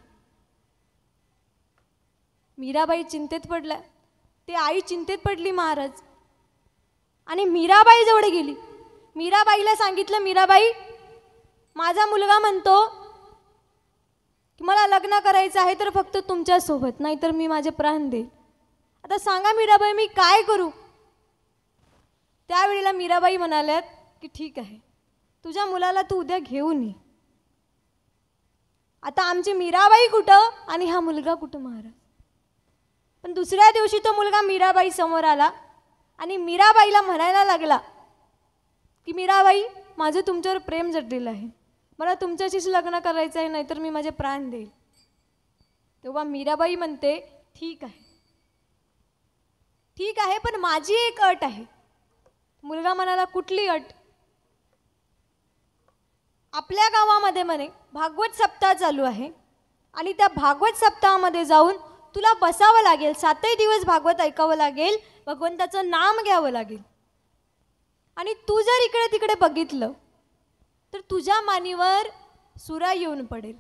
मीराबाई चिंतेत पडल्या, ते आई चिंतेत पडली महाराज आणि मीराबाई जवळ गेली. मीराबाईला सांगितलं, मीराबाई माझा मुलगा म्हणतो की मला लग्न करायचं आहे तर फक्त तुमच्या सोबत, नाहीतर मी माझे प्राण देईल. आता सांगा मीराबाई मी काय करू? त्यावेळेला मीराबाई म्हणाल्यात की ठीक आहे, तुझ्या मुलाला तू उद्या घेऊन ये. आता आमची मीराबाई कुठं आणि हा मुलगा कुठं महाराज? पण दुसऱ्या दिवशी तो मुलगा मीराबाई समोर आला आणि मीराबाईला म्हणायला लागला की मीराबाई माझं तुमच्यावर प्रेम जडलेलं आहे, मला तुमच्याशीच लग्न करायचं आहे, नाहीतर मी माझे प्राण देईल. तेव्हा मीराबाई म्हणते ठीक आहे, ठीक आहे, पण माझी एक अट आहे. मुलगा म्हणाला कुठली अट? आपल्या गावामध्ये म्हणे भागवत सप्ताह चालू आहे आणि त्या भागवत सप्ताहामध्ये जाऊन तुला बसावं लागेल, 7 दिवस भागवत ऐकावं लागेल, भगवंताचं नाम घ्यावं लागेल. आणि तू जर इकडे तिकडे बघितलं तर तुझ्या मानेवर सुरा येऊन पडेल.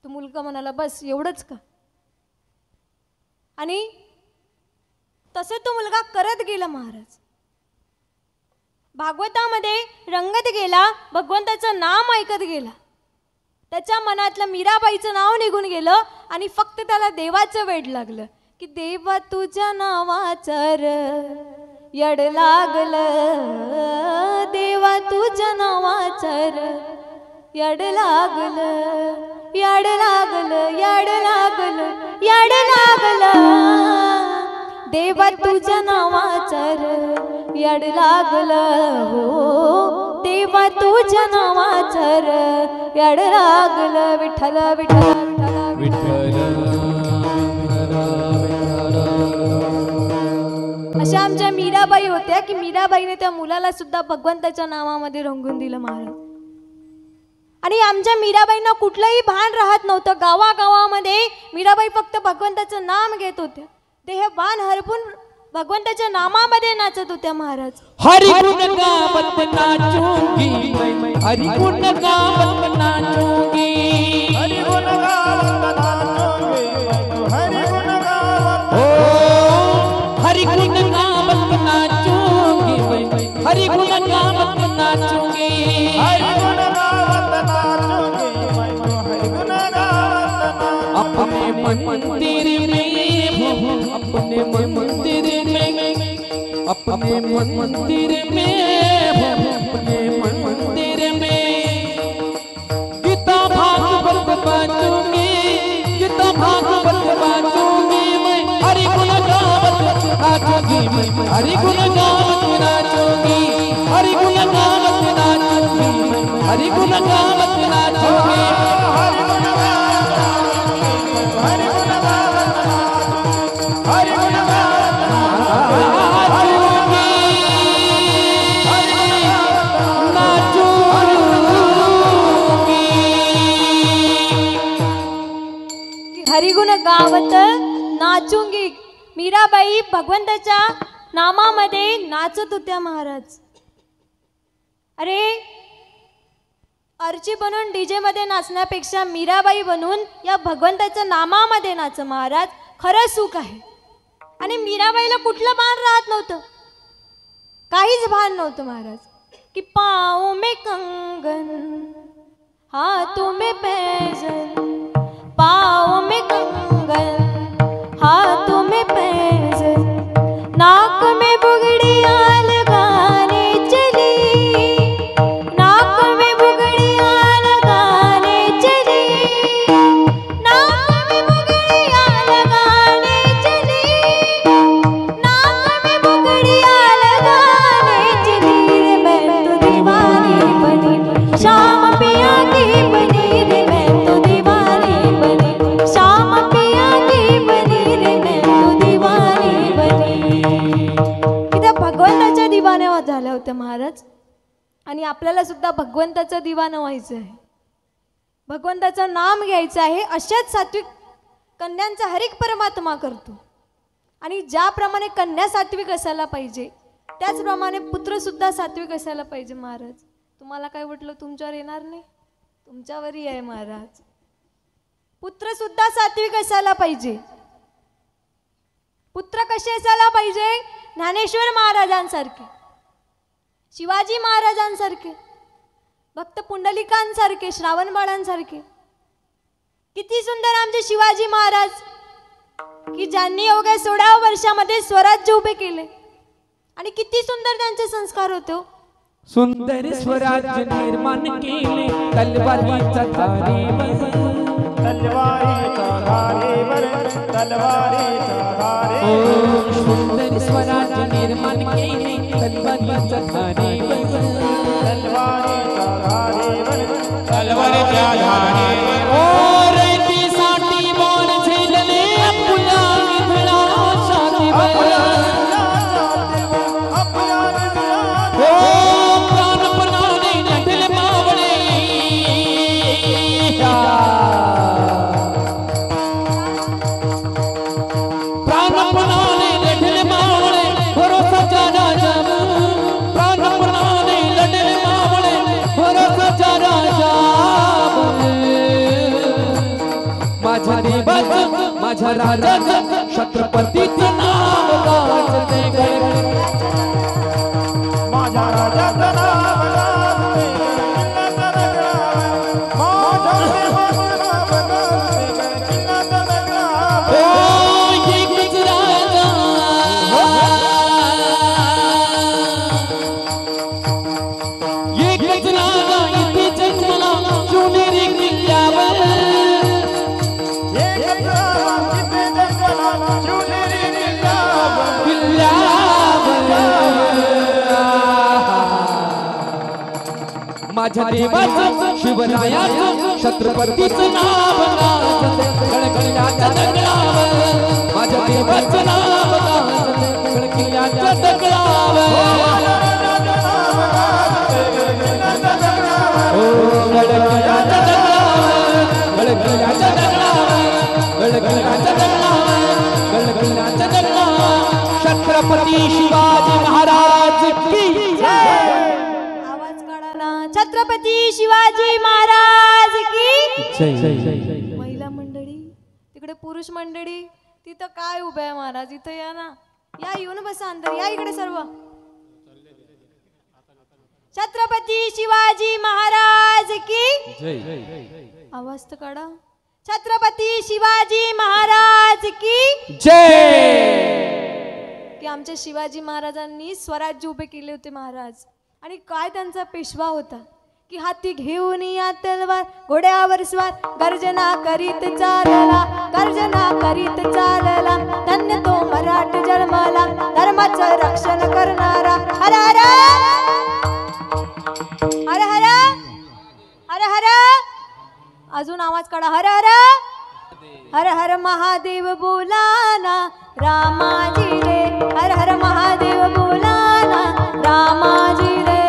तो मुलगा म्हणाला बस एवढंच का? आणि तसं तो मुलगा करत गेला महाराज. भागवतामध्ये रंगत गेला, भगवंताचं नाम ऐकत गेला, त्याच्या मनातलं मीराबाईचं नाव निघून गेलं आणि फक्त त्याला देवाचं वेड लागलं की देवा तुझ्या नावाचं यड लागलं, देवा तुझ्या नावाचं यड लागलं, यड लागलं, यड लागलं, यड लागलं, देवा तुझ्या नावाचं यड लागलं, हो देवा तुझ्या नावाचं यड लागलं. विठ्ठल विठ्ठल विठ्ठल. अशा आमच्या मीराबाई होत्या की मीराबाईने त्या मुलाला सुद्धा भगवंताच्या नावामध्ये रंगून दिलं महाराज. आणि आमच्या मीराबाईंना कुठलंही भान राहत नव्हतं. गावागावामध्ये मीराबाई फक्त भगवंताचं नाम घेत होत्या, देह भान हरपून भगवंताच्या नामामध्ये नाचत होत्या महाराज. हरि गुण गावत नाचूंगी, हरि गुण गावत नाचूंगी, हरि गुण गावत नाचूंगी, हरि गुण गावत, ओ हरि गुण गावत नाचूंगी, हरि गुण गावत नाचूंगी, हरि गुण गावत नाचूंगी, हरि गुण गावत. अपने मंदिर में, अपने मंदिर में, अपने मंदिर में, अपने मंदिर में गीता भागवत बाजूंगी, गीता भागवत बाजूंगी मैं, हरि गुण गावत नाचूंगी मैं, हरि गुण गावत नाचूंगी, हरि गुण गावत नाचूंगी, हरि गुण गावत नाचूंगी, हरि गुण गावत, हरि गुण गावत, हरि गुण गावत नाचूंगी, हरिगुण गावत नाचूंगी. मीराबाई भगवंताच्या नामामध्ये नाचत होत्या महाराज. अरे अर्ची बनून डीजे मध्ये नाचण्यापेक्षा मीराबाई बनून या भगवंताच्या नामामध्ये नाच महाराज, खरं सुख आहे. आणि मीराबाईला कुठलं भान राहत नव्हतं, काहीच भान नव्हतं महाराज. कि पाँव में कंगन, हाथों में पैजन, पाँव में कंगन, हाथों में पैजन, नाक में बुगड़ियां लगाने चली, नाक में बुगड़ियां लगाने चली, नाक में बुगड़ियां लगाने चली, नाक में बुगड़ियां लगाने चली रे मैं तो दीवानी बनी, श्याम पिया की बनी रे मैं तो दीवानी बनी, श्याम पिया होत्या महाराज. आणि आपल्याला सुद्धा भगवंताचा दिवाना व्हायचं आहे, भगवंताचं नाम घ्यायचं आहे. अशाच सात्विक कन्यांचा हर एक परमात्मा करतो. आणि ज्याप्रमाणे कन्या सात्विक असायला पाहिजे त्याचप्रमाणे पुत्र सुद्धा सात्विक असायला पाहिजे. महाराज तुम्हाला काय वाटलं तुमच्यावर येणार नाही, तुमच्यावरही आहे महाराज. पुत्र सुद्धा सात्विक असायला पाहिजे. पुत्र कसे असायला पाहिजे? ज्ञानेश्वर महाराजांसारखे, शिवाजी महाराजांसारखे, भक्त पुंडलिकांसारखे, श्रावण बाळांसारखे. किती सुंदर आमचे शिवाजी महाराज की ज्यांनी अवघ्या 16 वर्षामध्ये स्वराज्य उभे केले. आणि किती सुंदर त्यांचे संस्कार होते. सुंदर स्वराज्य निर्माण केले तलवारीच्या धारेवर, तलवारीच्या धारेवर, तलवारीच्या धारेवर. सुंदर स्वराज्य निर्माण केले तलवारीच्या धारेवर, तलवारीच्या धारेवर, तलवारीच्या धारेवर. ओ रयतेसाठी बोल झेलले आपला विधळा शातीवर. ओ प्राणपणाने लढले मावळे, प्राणपणाने लढले मावळे भरोसाच्या राजावर. प्राणपणाने लढले मावळे भरोसाच्या राजावर. माझ्या देवाचं माझ्या राजाचं छत्रपतीचं नाव गाजते गडगड. माझ्या राजाचं नाव गाजते गडगडावर. माझ्या देवाचं नाव गाजते गडगडावर. ओ एकच राजा, एकच राजा इथे जन्मला शिवनेरी किल्ल्यावर. एक राजा तिथे जन्मला शिवनेरी किल्ल्यावर. माझ्या देवाचं शिवरायाचं छत्रपतीचं नाव गाजते गडगडाच्या दगडावर. माझ्या देवाचं नाव गाजते गडगडाच्या दगडावर. ओ गडगडाच्या दगडावर, गडगडाच्या दगडावर, गडगडाच्या दगडावर, गडगडाच्या दगडावर. छत्रपती शिवाजी महाराज की जय. आवाज काढा ना. छत्रपती शिवाजी महाराज की जय. महिला मंडळी तिकडे, पुरुष मंडळी तिथं काय उभे आहे महाराज? इथं या ना, या येऊन बसा अंदर, या इकडे सर्व. छत्रपती शिवाजी महाराज की जय. आवाज तर काढा. छत्रपती शिवाजी महाराज की जय. की आमच्या शिवाजी महाराजांनी स्वराज्य उभे केले होते महाराज. आणि काय त्यांचा पेशवा होता की हाती घेऊन या तलवार, घोड्यावर स्वार, गर्जना करीत चालला, गर्जना करीत चालला. धन्य तो मराठ जन्मला, धर्माचं रक्षण करणारा. हर हर हर हर हर हर. अजून आवाज काढा. हर हर हर हर महादेव बोलाना रामाजी रे. हर हर महादेव बोलाना रामाजी रे.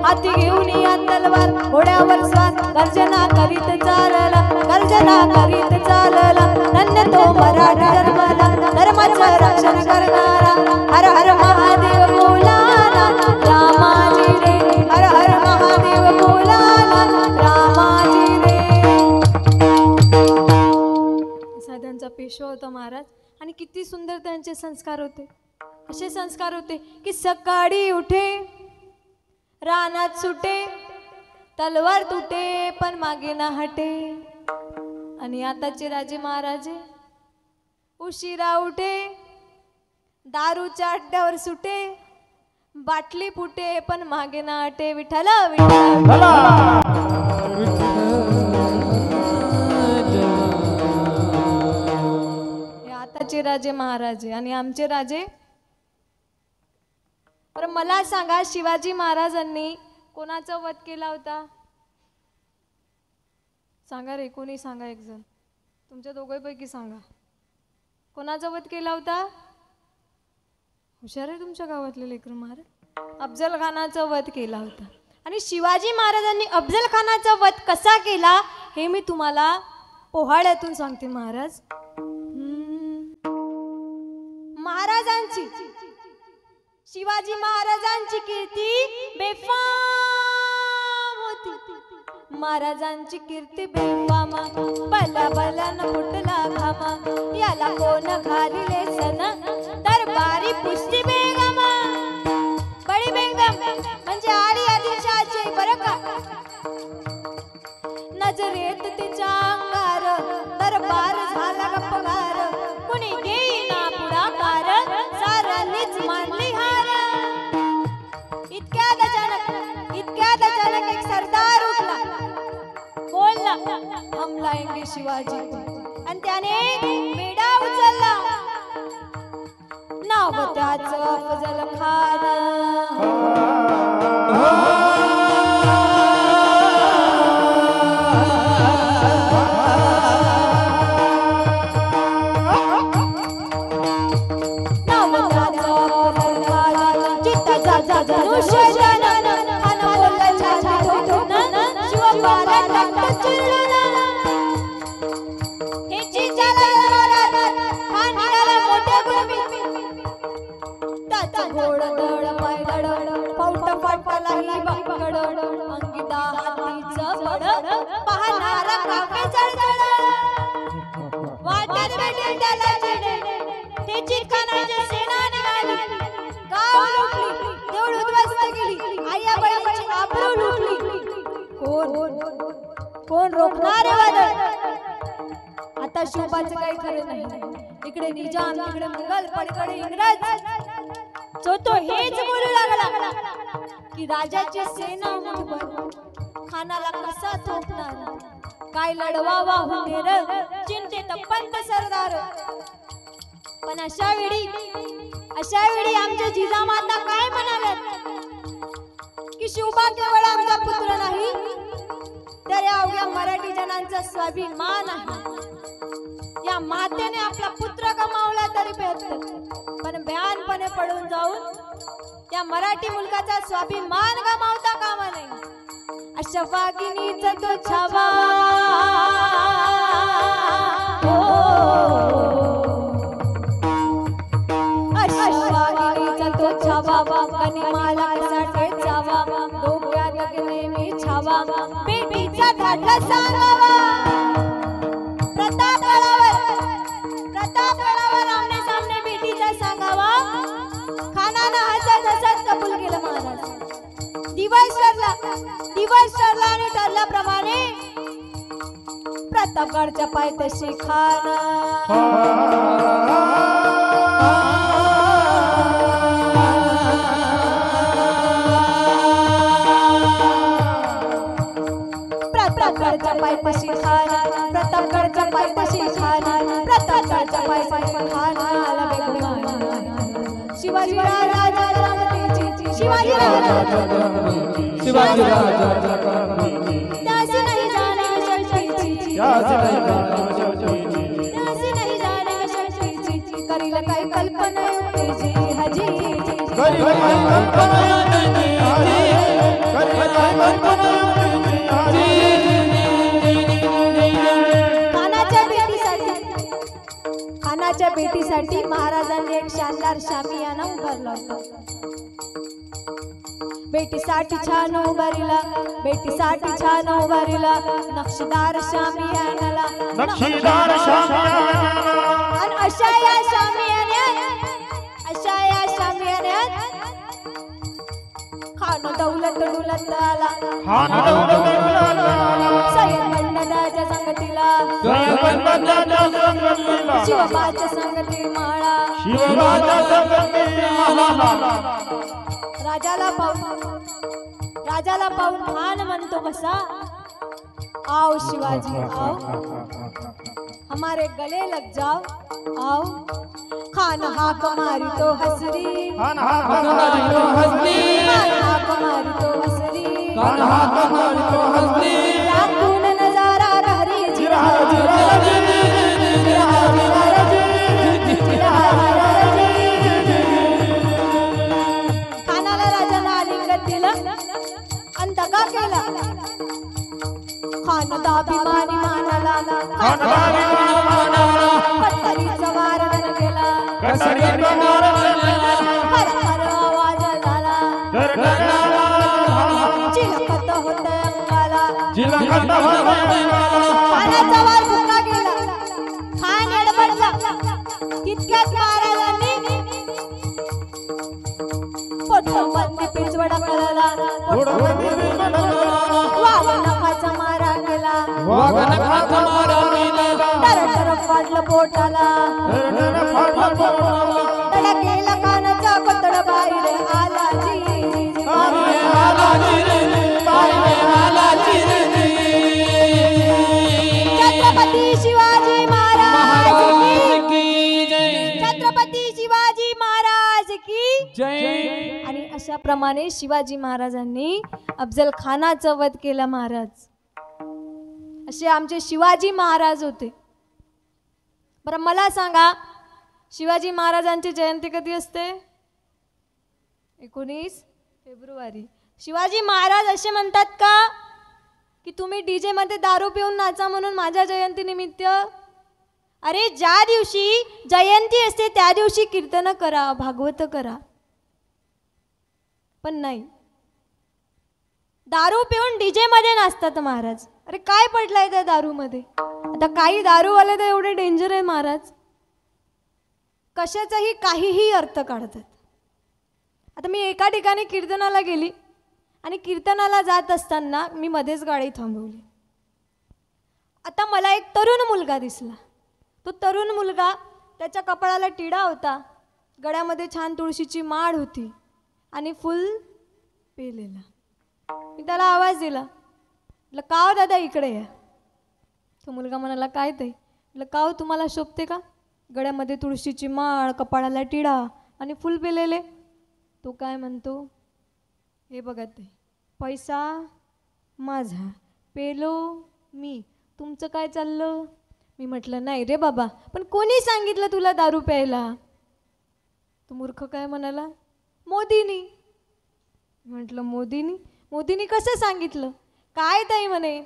हाती घेऊन या तलवार, घोड्यावर स्वार, गर्जना करीत चालला, गर्जना करीत चालला. धन्य तो मराठ जन्मला, धर्माचं रक्षण करणारा. हर हर महादेव बोलाना रामाजी रे. हर हर महादेव बोलाना रामाजी रे. असा त्यांचा पेशवा होता महाराज. आणि किती सुंदर त्यांचे संस्कार होते. असे संस्कार होते की सकाळी उठे, रानात सुटे, तलवार तुटे पण मागे ना हटे. आणि आताचे राजे महाराजे उशिरा उठे, दारूच्या अड्ड्यावर सुटे, बाटली फुटे पण मागे ना हटे. विठ्ठल विठ्ठल. हे आताचे राजे महाराजे आणि आमचे राजे. तर मला सांगा, शिवाजी महाराजांनी कोणाचा वध केला होता? सांगा रे, कोणी सांगा, एक जण तुमच्या दोघांपैकी सांगा. कोणाचा वध केला होता? हुशार आहे तुमच्या गावातले लेकरं महाराज. अफजल खानाचा वध केला होता आणि शिवाजी महाराजांनी अफजल खानाचा वध कसा केला हे मी तुम्हाला पोहाड्यातून सांगते महाराज. महाराजांची शिवाजी महाराजांची कीर्ती बेफाम होती. महाराजांची कीर्ती बेफामा बला बला न फुटला घामा याला कोण घालिले सन दरबारी पुष्टी बेगमा. बडी बेगम म्हणजे आली आदिलशाहची बरं का. नजरेत तिच्या अंगार दरबार झाला गप्पगार कुणी घेईना पुढाकार सारांनीच मानली हार. इतक्यात अचानक एक सरदार उठला बोलला हम लाएंगे शिवाजी आणि त्याने मेढा उचलला. नाव त्याचं अफजल खान. कोण रोखणार आहे वादळ. आता शोभाचं काही खरं नाही. इकडे निजाम इकडे मुघल पलीकडे इंग्रज. जो तो हेच बोलू लागला की राजाची सेना मुठभर खानाला कसा थोपणार काय लढवावा हुंडेर चिंतेत पंत सरदार. पण अशा वेळी आमच्या जिजामाता काय म्हणाल्यात की शिवबा केवळ आमचा पुत्र नाही तर या अवघ्या मराठी जनांचा स्वाभिमान आहे. या मातेने आपला पुत्र गमावला तरी बेहत्तर पण भयानपणे पडून जाऊन या मराठी मुलकाचा स्वाभिमान गमावता कामा नये. अशा वागिनीचा तो छावा अशा वागिनीचा तो छावा गनिमाला कसा ठेचावा डोक्यात नेहमी छावा बेटीचा धाडला सांगावा. प्रतापगडावर आमने सामने बेटीचा सांगावा. खानानं हसत कबूल केलं महाराज. दिवस ठरला आणि ठरल्याप्रमाणे प्रतापगडच्या पायथ्याशी खाना प्रतापगडच्या पायथ्याशी खाना प्रतापगडच्या पायथ्याशी खाना प्रतापगडच्या पायथ्याशी खाना आला बेगुमान. शिवाजी राजा शिवाजी राजा त्यासे नाही जाणे शक्तीची त्यासे नाही जाणे शक्तीची करील काय कल्पना युक्तीची हजी खानाच्या भेटीसाठी महाराजांनी एक शानदार शामियाना उभारला होता. बेटीसाठी छान उभारिला नक्षीदार शामियानाला आणि अशा या शामियान्यात खान दौलत डुलत आला. सय्यद बंडदाच्या संगतीला शिवबाच्या संगती माळा. राजाला पाहून खान म्हणतो कसा आओ शिवाजी आओ हमारे गले लग जाओ आओ. खान हाक मारी तो हसरी राखून नजारा रहरी खानाला राजा अभिमानी मानाला खानदानी मानाला कटरीचा वारदान केला कटरीचा वारदान हर हर आवाज झाला चिलकत होते अंगाला चिलकत होते खानाचा वार भुका गेला खान एडबडला तितक्यात महाराजांनी पोटामध्ये पिंजवडा कळला वाघनखाचा मारा केला वाघनखाचा मारा केला डर फाटलं पोटाला तडा गेला कानाचा कोतड बाहेर आला जी आला छत्रपती शिवाजी महाराज की जय छत्रपती शिवाजी महाराज की जय आणि अशा प्रमाणे शिवाजी महाराजांनी अफजल खानाचा वध केला महाराज असे आमचे शिवाजी महाराज होते बरं मला सांगा शिवाजी महाराजांची जयंती कधी असते 19 फेब्रुवारी शिवाजी महाराज असे म्हणतात का की तुम्ही डीजे मध्ये दारू पिऊन नाचा म्हणून माझ्या जयंती निमित्त अरे ज्या दिवशी जयंती असते त्या दिवशी कीर्तन करा भागवत करा पण नाही दारू पिऊन डीजे मध्ये नाचतात महाराज अरे काय पडलाय त्या दारू मध्ये आता काही दारूवाले तर एवढे डेंजर आहे महाराज कशाचाही काहीही अर्थ काढतात आता मी एका ठिकाणी कीर्तनाला गेली आणि कीर्तनाला जात असताना मी मध्येच गाडी थांबवली आता मला एक तरुण मुलगा दिसला तो तरुण मुलगा त्याच्या कपाळाला टिडा होता गळ्यामध्ये छान तुळशीची माळ होती आणि फुल पेलेला मी त्याला आवाज दिला म्हटलं का हो दादा इकडे या तो मुलगा म्हणाला काय ते म्हटलं का हो तुम्हाला शोभते का गळ्यामध्ये तुळशीची माळ कपाळाला टिडा आणि फुल पेलेले तो काय म्हणतो हे बघा ते पैसा माझा पेलो मी तुमचं काय चाललं मी म्हटलं नाही रे बाबा पण कोणी सांगितलं तुला दारू प्यायला तो मूर्ख काय म्हणाला मोदीनी म्हटलं मोदीनी कसं सांगितलं काय ताई म्हणे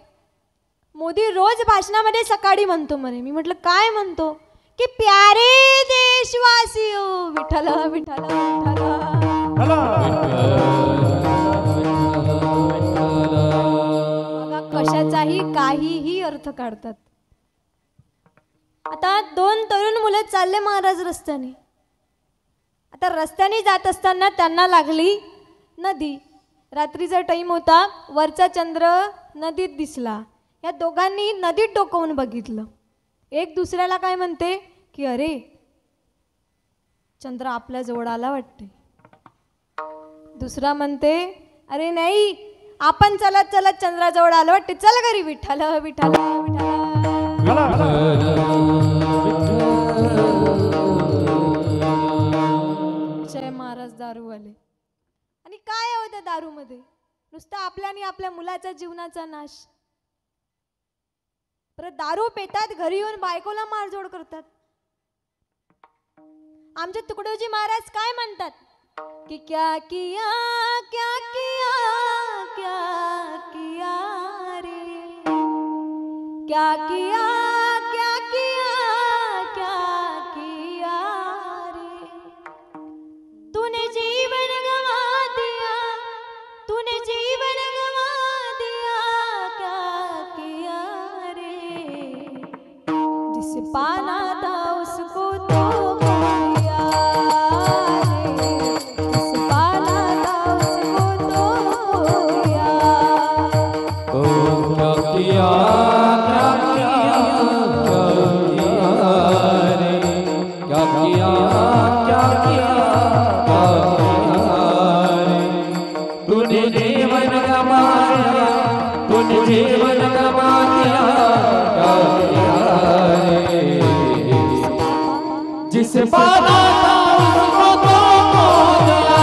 मोदी रोज भाषणामध्ये सकाळी म्हणतो म्हणे मी म्हटलं काय म्हणतो की प्यारे देशवासियो विठ्ठल विठ्ठल कशाचाही काहीही अर्थ काढतात आता 2 तरुण मुलं चालले महाराज रस्त्याने आता रस्त्याने जात असताना त्यांना लागली नदी रात्रीचा टाइम होता वरचा चंद्र नदीत दिसला या दोघांनी नदीत डोकावून बघितलं एक दुसऱ्याला काय म्हणते की अरे चंद्र आपल्या जवळ आला वाटते दुसरा म्हणते अरे नाही आपण चलत चलत चंद्राजवळ आलो वाटते चल घरी विठ्ठल विठ्ठल जय महाराज दारूवाले आणि काय होतं दारूमध्ये नुसतं आपल्या आणि आपल्या मुलाच्या जीवनाचा नाश परत दारू पेतात घरी येऊन बायकोला मारझोड करतात आमचे तुकडोजी महाराज काय म्हणतात कि क्या किया रे क्या किया रे तूने जीवन गवा दिया क्या किया रे जिसे पाना था उसको तो दिया रे जिसे पाना था उसको तो दिया क्या किया रे क्या किया तूने जीवन गवाया तूने जीवन गवाया क्या किया रे जिसे पाना था उसको तो दिया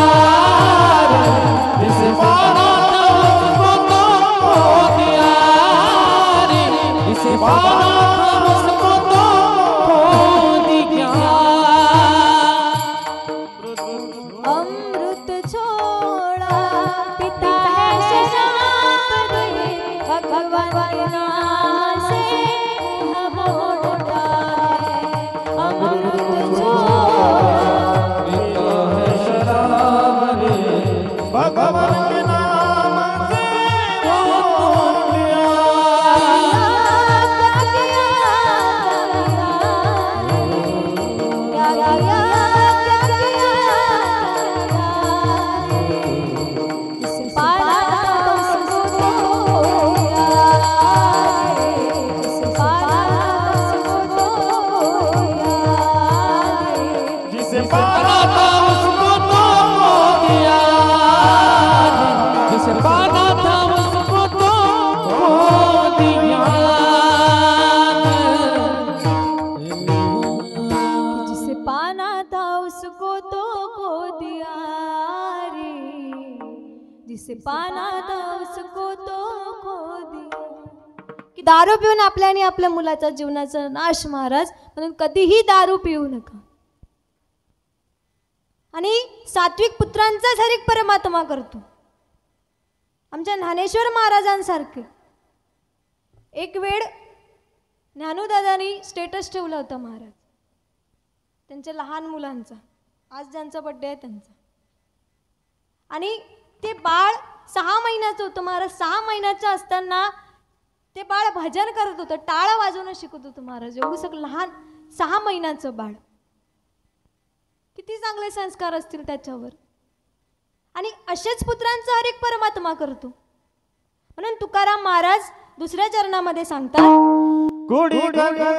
रे जिसे पाना था उसको तो दिया रे जिसे पाना था उसको तो दिया अमृत छोड़ा पिता है शराब दे भगवान के नाम से यह होता है अमृत जो पीता है शराब रे भगवान के नाम से हो दिया जिसे पाना था उसको तो खो दिया जिसे पाना था उसको तो खो दिया जिसे पाना था उसको तो खो दिया रे जिसे पाना था उसको तो खो दिया की दारू पिऊन आपल्या आणि आपल्या मुलाच्या जीवनाचा नाश महाराज म्हणून कधीही दारू पिऊ नका आणि सात्विक पुत्रांचाच हर एक परमात्मा करतो आमच्या ज्ञानेश्वर महाराजांसारखे एक वेळ ज्ञानूदादांनी स्टेटस ठेवला होता महाराज त्यांच्या लहान मुलांचा आज ज्यांचा बड्डे आहे त्यांचा आणि ते बाळ 6 महिन्याचं होतं महाराज 6 महिन्याचं असताना ते बाळ भजन करत होतं टाळा वाजवणं शिकत होतं महाराज एवढं सगळं लहान 6 महिन्याचं बाळ किती चांगले संस्कार असतील त्याच्यावर आणि असेच पुत्रांचा हर एक परमात्मा करतो म्हणून तुकाराम महाराज दुसऱ्या चरणामध्ये सांगतात कुड़ी गंगा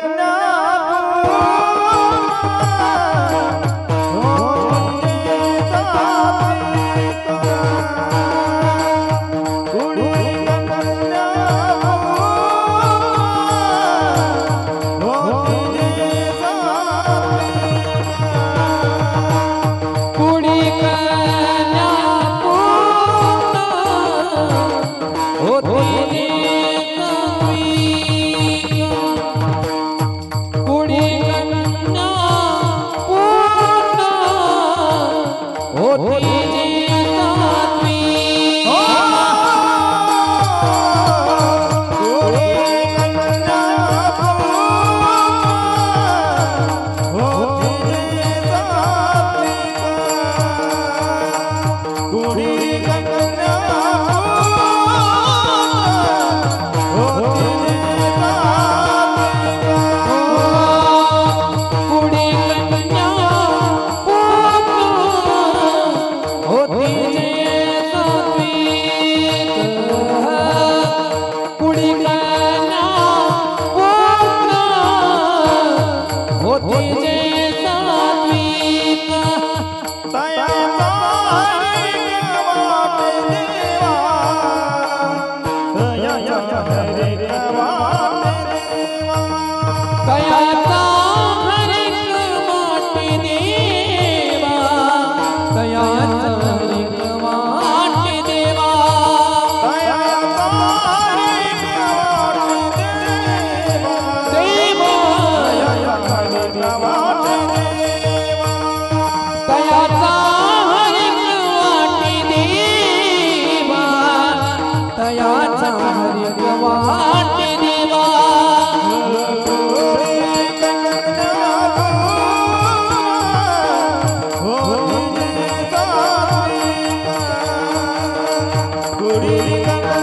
कुड़ी कन्या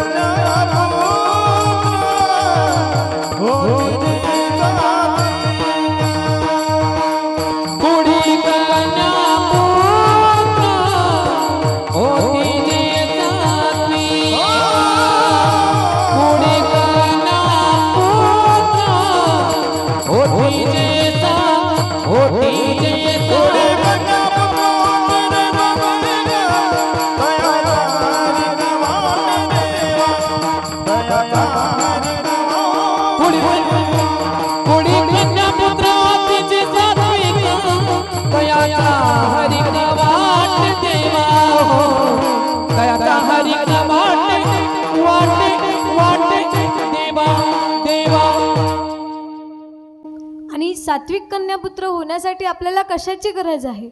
पुत्र होती कुड़ी कन्या पुत्र होती सात्विक कन्यापुत्र होण्यासाठी आपल्याला कशाची गरज आहे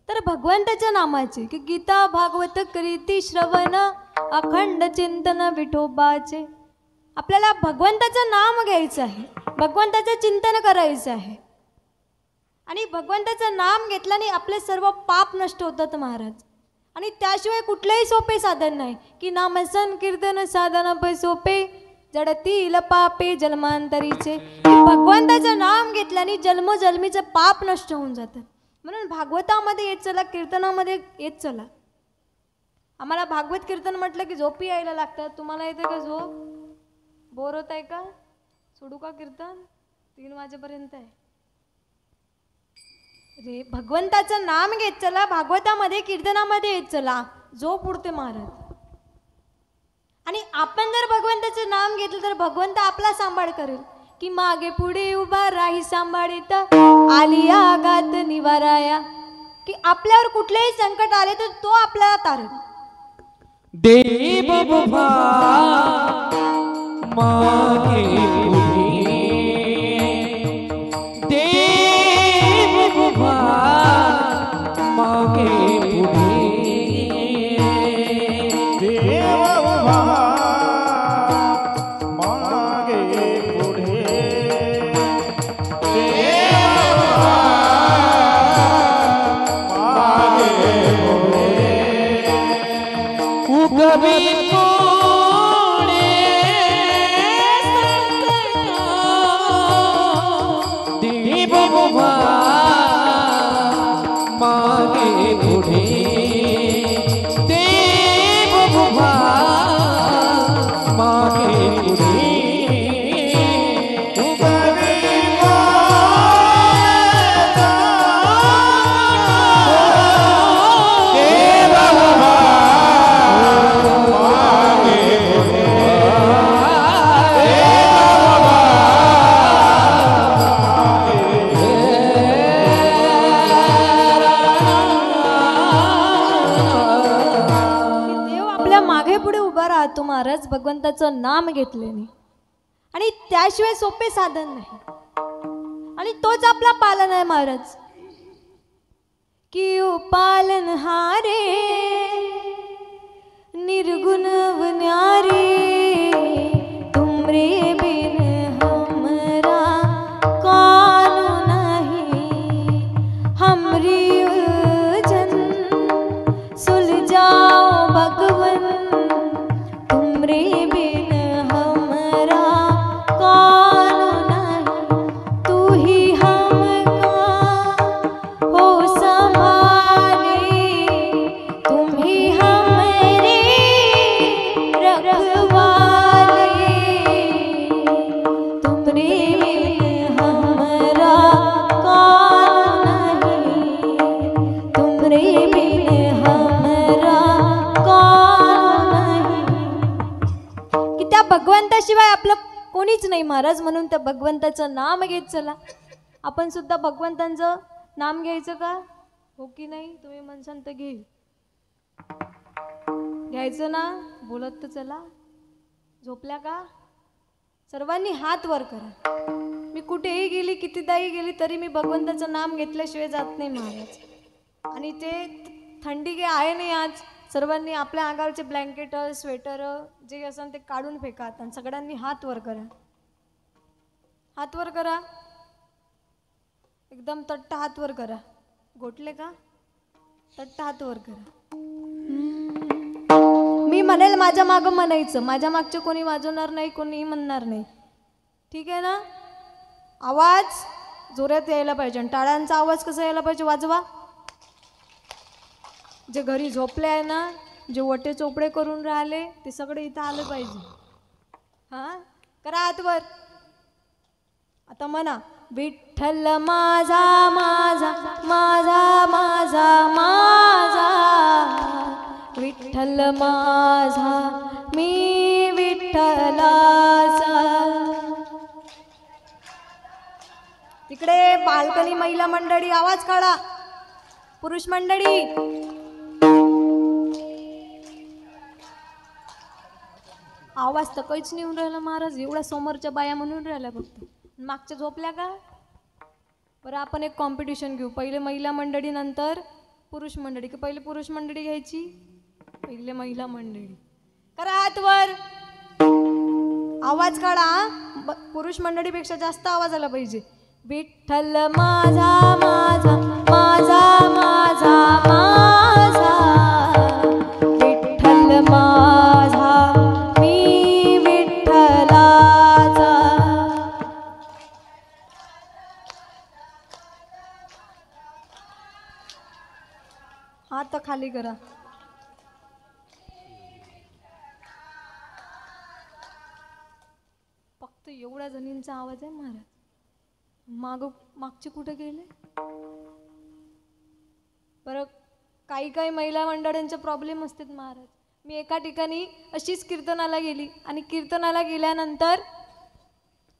तर भगवंताच्या नामाची की गीता भागवत करीती श्रवण अखंड चिंतन विठोबाचे आपल्याला भगवंताचं नाम घ्यायचं आहे, भगवंताचं चिंतन करायचं आहे. आणि भगवंताचं नाम घेतल्याने आपले सर्व पाप नष्ट होतात महाराज. आणि त्याशिवाय कुठलेही सोपे साधन नाही की नाम संकीर्तन साधन पै सोपे जडतील पापे जन्मांतरीचे. भगवंताचं नाम घेतल्याने जन्मजन्मीचं पाप नष्ट होऊन जातं. म्हणून भागवतामध्ये येत चला, कीर्तनामध्ये येत चला. आम्हाला भागवत कीर्तन म्हटलं की झोपी यायला लागतात. तुम्हाला येतं का झोप? बोर होत आहे का? सोडू का कीर्तन? 3 वाजेपर्यंत आहे रे. भगवंताचं नाम घेत चला, भागवतामध्ये कीर्तनामध्ये येत चला, झोप उडते महाराज. आणि आपण जर भगवंताचं नाम घेतलं तर भगवंत आपला सांभाळ करेल. की मागे पुढे उभा राही सांभाळीत आली आगात निवाराया. की आपल्यावर कुठलेही संकट आले तर तो आपल्याला तारेल. देव बुभा मागे पुढे, देव बुभा मागे पुढे, देव उभा मागे पुढे, देव उभा मागे पुढे, उगवी देव बुभा मागे पुढे, देव बुभा मागे पुढे, उगवी देव उभा मागे पुढे, की देव आपल्या मागे पुढे उभा राहतो महाराज भगवंताचं नाम घेतल्याने. आणि त्याशिवाय सोपे साधन नाही. आणि तोच आपला पालन आहे महाराज. की पालन हारे निर्गुण न्यारे तुमरे बिन हमरा कानु नहीं. हमरी उलझन सुलझाओ भगवन तुमरे बिन हमरा कानु नहीं. तू ही हमका हो संभाले तुम ही हमरे रखवाले. तुमरे बिन हमरा कानु नहीं. तुमरे बिन हमरा कानु नहीं. की त्या भगवंताशिवाय आपलं कोणीच नाही महाराज. म्हणून त्या भगवंताचं नाम घेत चला. आपण सुद्धा भगवंतांचं नाम घ्यायचं का? हो की नाही? तुम्ही म्हणसान तर घे. घ्यायचं ना? बोलत तर चला. झोपल्या का? सर्वांनी हात वर करा. मी कुठेही गेली, कितीदाही गेली तरी मी भगवंताचं नाम घेतल्याशिवाय जात नाही महाराज. आणि ते थंडी काय आहे नाही आज. सर्वांनी आपल्या अंगावरचे ब्लँकेट स्वेटर जे असेल ते काढून फेका. आणि सगळ्यांनी हात वर करा. हात वर करा. एकदम तट्ट हात वर करा. गोठले का? तट्ट हात वर करा. मी म्हणेल माझ्या मागं म्हणायचं. माझ्या मागचे कोणी वाजवणार नाही, कोणीही म्हणणार नाही. ठीक आहे ना? आवाज जोरात यायला पाहिजे. आणि टाळ्यांचा आवाज कसा यायला पाहिजे? वाजवा. जे घरी झोपले आहे ना, जे वटे चोपडे करून राहिले ते सगळे इथं आलं पाहिजे. हां, करा हात वर. आता म्हणा विठ्ठल माझा माझा माझा माझा माझा विठ्ठल माझा मी विठ्ठलाचा. तिकडे बाल्कनी महिला मंडळी आवाज काढा. पुरुष मंडळी आवाज तर काहीच नाही येऊन राहिला महाराज. एवढ्या समोरच्या बाया म्हणून राहिल्या फक्त. मागच्या झोपल्या का? बरं आपण एक कॉम्पिटिशन घेऊ. पहिले महिला मंडळी नंतर पुरुष मंडळी. की पहिले पुरुष मंडळी घ्यायची, पहिले महिला मंडळी. करा हात वर. आवाज काढा. पुरुष मंडळीपेक्षा जास्त आवाज आला पाहिजे. विठ्ठल माझा माझा माझा माझा माझा विठ्ठल माझा मी विठ्ठलाचा. हात खाली करा. फक्त एवढ्या जणींचा आवाज आहे महाराज. मागचे कुठे गेले बरं. काही महिला मंडळांचे प्रॉब्लेम असतात महाराज. मी एका ठिकाणी अशीच कीर्तनाला गेली आणि कीर्तनाला गेल्यानंतर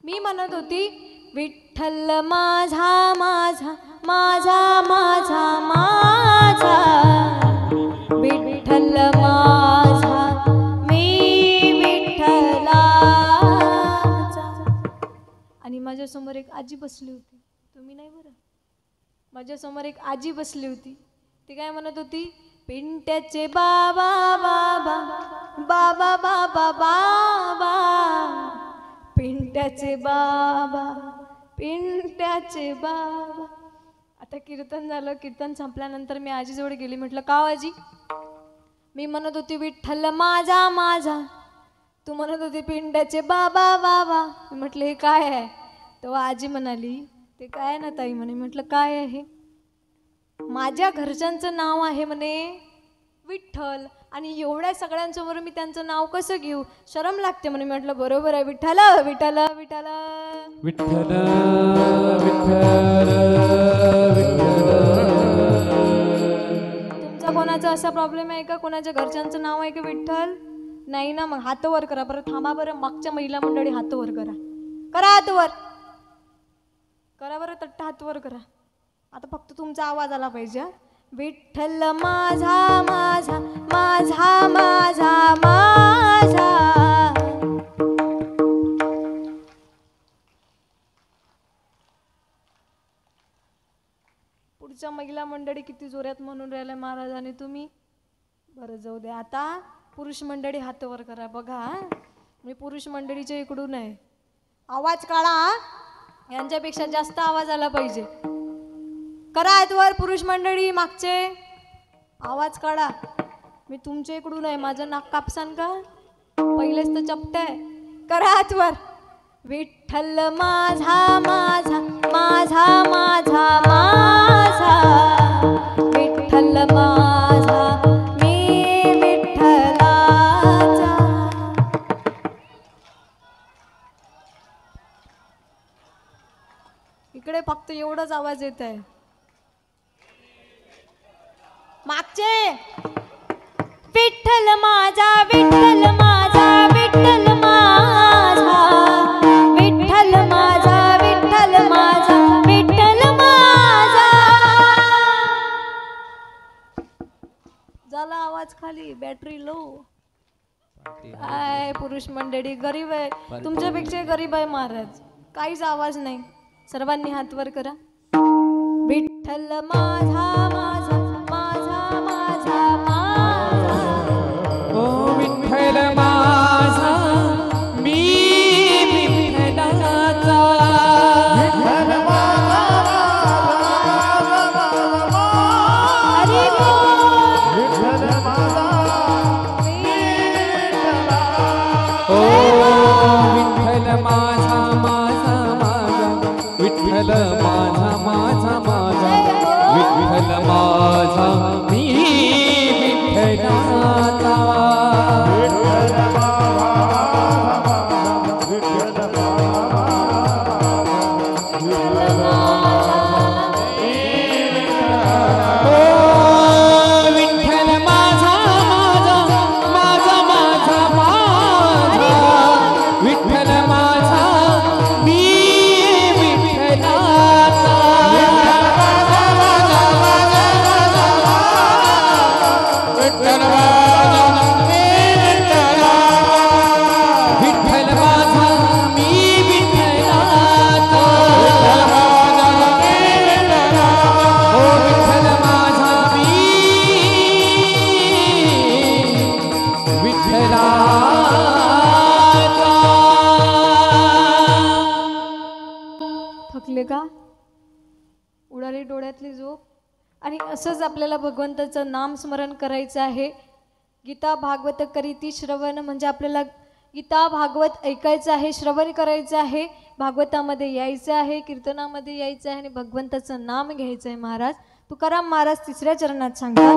मी म्हणत होती विठ्ठल माझा माझा माझा माझा माझा विठ्ठल माझा मी विठ्ठलाचा. आणि माझ्यासमोर एक आजी बसली होती. तुम्ही नाही बरं. माझ्यासमोर एक आजी बसली होती. ती काय म्हणत होती पिंट्याचे बाबा बाबा बाबा बाबा बाबा पिंट्याचे बाबा पिंट्याचे बाबा. आता कीर्तन झालं. कीर्तन संपल्यानंतर मी आजीजवळ गेली. म्हटलं का आजी. मी म्हणत होती विठ्ठल माझा माझा. तू म्हणत होती पिंट्याचे बाबा बाबा. मी म्हटलं हे काय आहे. तेव्हा आजी म्हणाली ते काय ना ताई म्हणे. म्हटलं काय आहे. माझ्या घरच्यांचं नाव आहे म्हणे विठ्ठल आणि एवढ्या सगळ्यांसमोर मी त्यांचं नाव कसं घेऊ. शरम लागते म्हणे. म्हटलं बरोबर आहे. विठ्ठल विठ्ठल विठ्ठल विठ्ठल विठ्ठल तुमचा कोणाचा असा प्रॉब्लेम आहे का. कोणाच्या घरच्यांचं नाव आहे का विठ्ठल. नाही ना. मग हात वर करा बरं. थांबा बरं. मागच्या महिला मंडळी हात वर करा. करा हात वर करा बरं. तट्ट हात वर करा. आता फक्त तुमचा आवाज आला पाहिजे. विठ्ठल माझा माझा माझा माझा माझा. पुढच्या महिला मंडळी किती जोरात म्हणून राहिल्या महाराज आणि तुम्ही. बरं जाऊ दे. आता पुरुष मंडळी हात वर करा. बघा मी पुरुष मंडळीच्या इकडून आहे. आवाज काढा. यांच्यापेक्षा जास्त आवाज आला पाहिजे. करा हात वर पुरुष मंडळी. मागचे आवाज काढा. मी तुमच्या इकडून आहे. माझं नाक कापसान का. पहिलेच तर चपट आहे. करा हात वर. विठ्ठल माझा माझा माझा माझा माझा विठ्ठल माझा मी विठ्ठलाचा. इकडे फक्त एवढाच आवाज येत आहे. मागचे विठ्ठल माझा विठ्ठल माझा विठ्ठल माझा विठ्ठल माझा विठ्ठल माझा विठ्ठल माझा. झाला आवाज खाली. Battery low. काय पुरुष मंडळी गरीब आहे. तुमच्यापेक्षा गरीब आहे महाराज. काहीच आवाज नाही. सर्वांनी हात वर करा. विठ्ठल माझा माझा माझा माझा माझा. ओ विठ्ठल माझा मी विठ्ठलाचा. विठ्ठल माझा हरी बोल. विठ्ठल माझा ओ विठ्ठल माझा माझा माझा विठ्ठल माझा माझा माझा विठ्ठल माझा मी विठ्ठलाचा. विठ्ठल डोळ्यातली झोप. आणि असंच आपल्याला भगवंताचं नामस्मरण करायचं आहे. गीता भागवत करीती श्रवण म्हणजे आपल्याला गीता भागवत ऐकायचं आहे, श्रवण करायचं आहे, भागवतामध्ये यायचं आहे, कीर्तनामध्ये यायचं आहे आणि भगवंताचं नाम घ्यायचं आहे. महाराज तुकाराम महाराज तिसऱ्या चरणात सांगतात,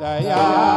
दयाचा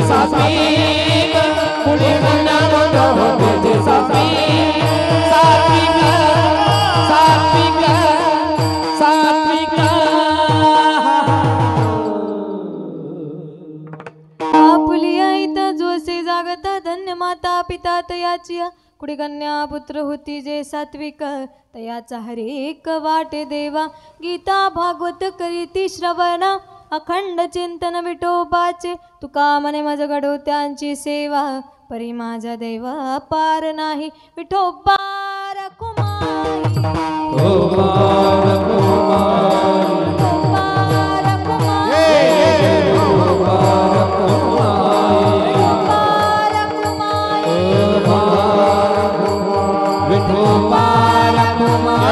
सात्विक मुलींना मोठं होते जे सात्विक सात्विक सात्विक सात्विक आपुलिया इथं जोसे जागता धन्य माता पिता तयाची कुडी कन्या पुत्र होती जे सात्विक तयाचा हरेक वाटे देवा गीता भागवत करीती श्रवण अखंड चिंतन विठोबाचे तुका मने मज घडो त्यांची सेवा परी माझा देवा पार नाही विठोबा रखुमाई विठोबा रखुमाई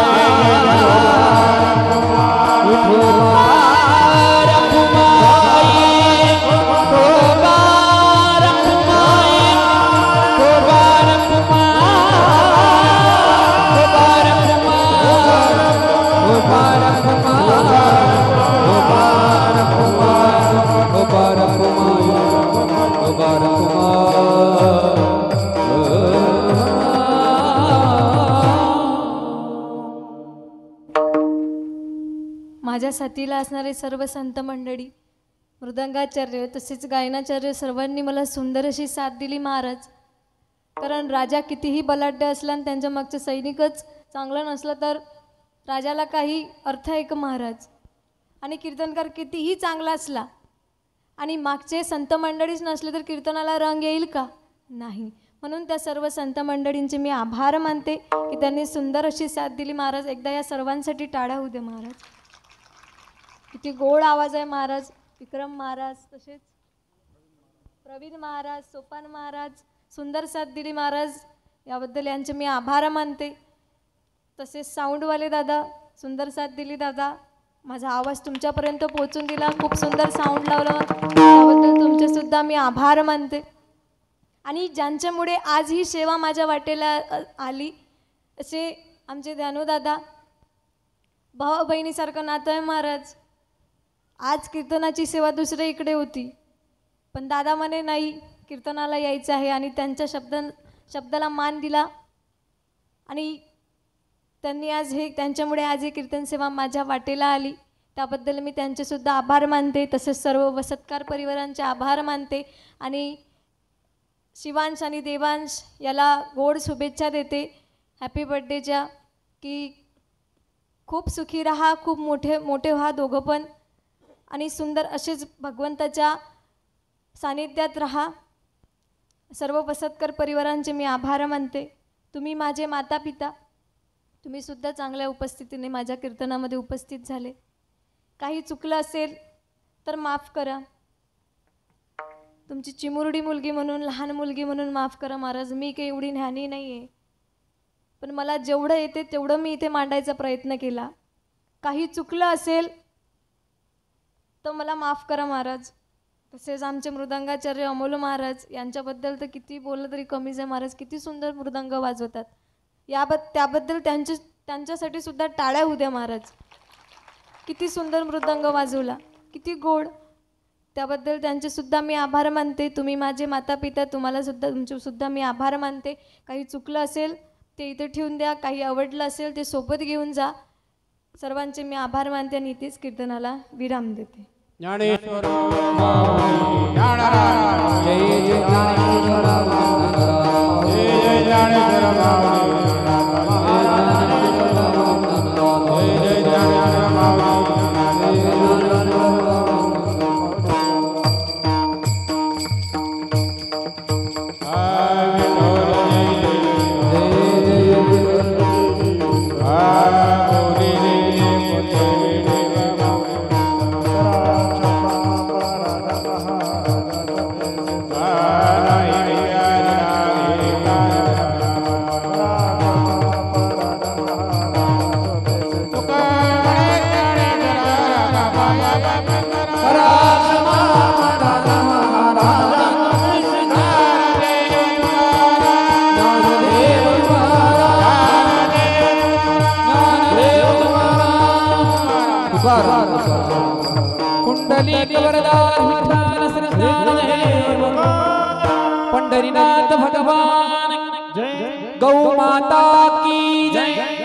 माझ्या साथीला असणारे सर्व संत मंडळी मृदंगाचार्य तसेच गायनाचार्य सर्वांनी मला सुंदर अशी साथ दिली महाराज. कारण राजा कितीही बलाढ्य असला आणि त्यांच्या मागचं सैनिकच चांगलं नसलं तर राजाला काही अर्थ आहे का महाराज. आणि कीर्तनकार कितीही चांगला असला आणि मागचे संत मंडळीच नसले तर कीर्तनाला रंग येईल का नाही. म्हणून त्या सर्व संत मंडळींचे मी आभार मानते की त्यांनी सुंदर अशी साथ दिली महाराज. एकदा या सर्वांसाठी टाळ्या होऊ दे महाराज. किती गोड आवाज आहे महाराज. विक्रम महाराज तसेच प्रवीण महाराज सोपान महाराज सुंदर साथ दिली महाराज. याबद्दल यांचे मी आभार मानते. तसेच साऊंडवाले दादा सुंदर साथ दिली दादा. माझा आवाज तुमच्यापर्यंत पोहोचून दिला. खूप सुंदर साऊंड लावलं त्याबद्दल तुमचेसुद्धा मी आभार मानते. आणि ज्यांच्यामुळे आज ही सेवा माझ्या वाटेला आली असे आमचे ध्यानूदादा. भाऊ बहिणीसारखं नातं आहे महाराज. आज कीर्तनाची सेवा दुसऱ्या इकडे होती पण दादा म्हणे नाही कीर्तनाला यायचं आहे आणि त्यांच्या शब्दाला मान दिला आणि त्यांनी आज त्यांच्यामुळे आज ही कीर्तन सेवा माझ्या वाटेला आली. त्याबद्दल मी त्यांचेसुद्धा आभार मानते. तसेच सर्व वसतकार परिवारांचे आभार मानते. आणि शिवांश आणि देवांश याला गोड शुभेच्छा देते हॅपी बर्थडेच्या की खूप सुखी राहा खूप मोठे व्हा दोघं पण आणि सुंदर असेच भगवंताच्या सानिध्यात राहा. सर्व वसतकर परिवारांचे मी आभार मानते. तुम्ही माझे माता पिता. तुम्हीसुद्धा चांगल्या उपस्थितीने माझ्या कीर्तनामध्ये उपस्थित झाले. काही चुकलं असेल तर माफ करा. तुमची चिमुरडी मुलगी म्हणून लहान मुलगी म्हणून माफ करा महाराज. मी काही एवढी ज्ञानी नाही आहे पण मला जेवढं येते तेवढं मी इथे मांडायचा प्रयत्न केला. काही चुकलं असेल तर मला माफ करा महाराज. तसेच आमचे मृदंगाचार्य अमोल महाराज यांच्याबद्दल तर किती बोललं तरी कमीच आहे महाराज. किती सुंदर मृदंग वाजवतात. त्याबद्दल त्यांच्यासाठी सुद्धा टाळ्या होऊ द्या महाराज. किती सुंदर मृदंग वाजवला किती गोड. त्याबद्दल त्यांचेसुद्धा मी आभार मानते. तुम्ही माझे माता पिता तुमचेसुद्धा मी आभार मानते. काही चुकलं असेल ते इथे ठेवून द्या. काही आवडलं असेल ते सोबत घेऊन जा. सर्वांचे मी आभार मानते आणि इथेच कीर्तनाला विराम देते. ज्ञानेश्वर ज्ञानराज जय जय ज्ञानेश्वर जय जय ज्ञानेश्वर जय जय कुंडली वरदान विठाल श्री ज्ञानदेव पंढरीनाथ भगवान जय गौ माता की जय।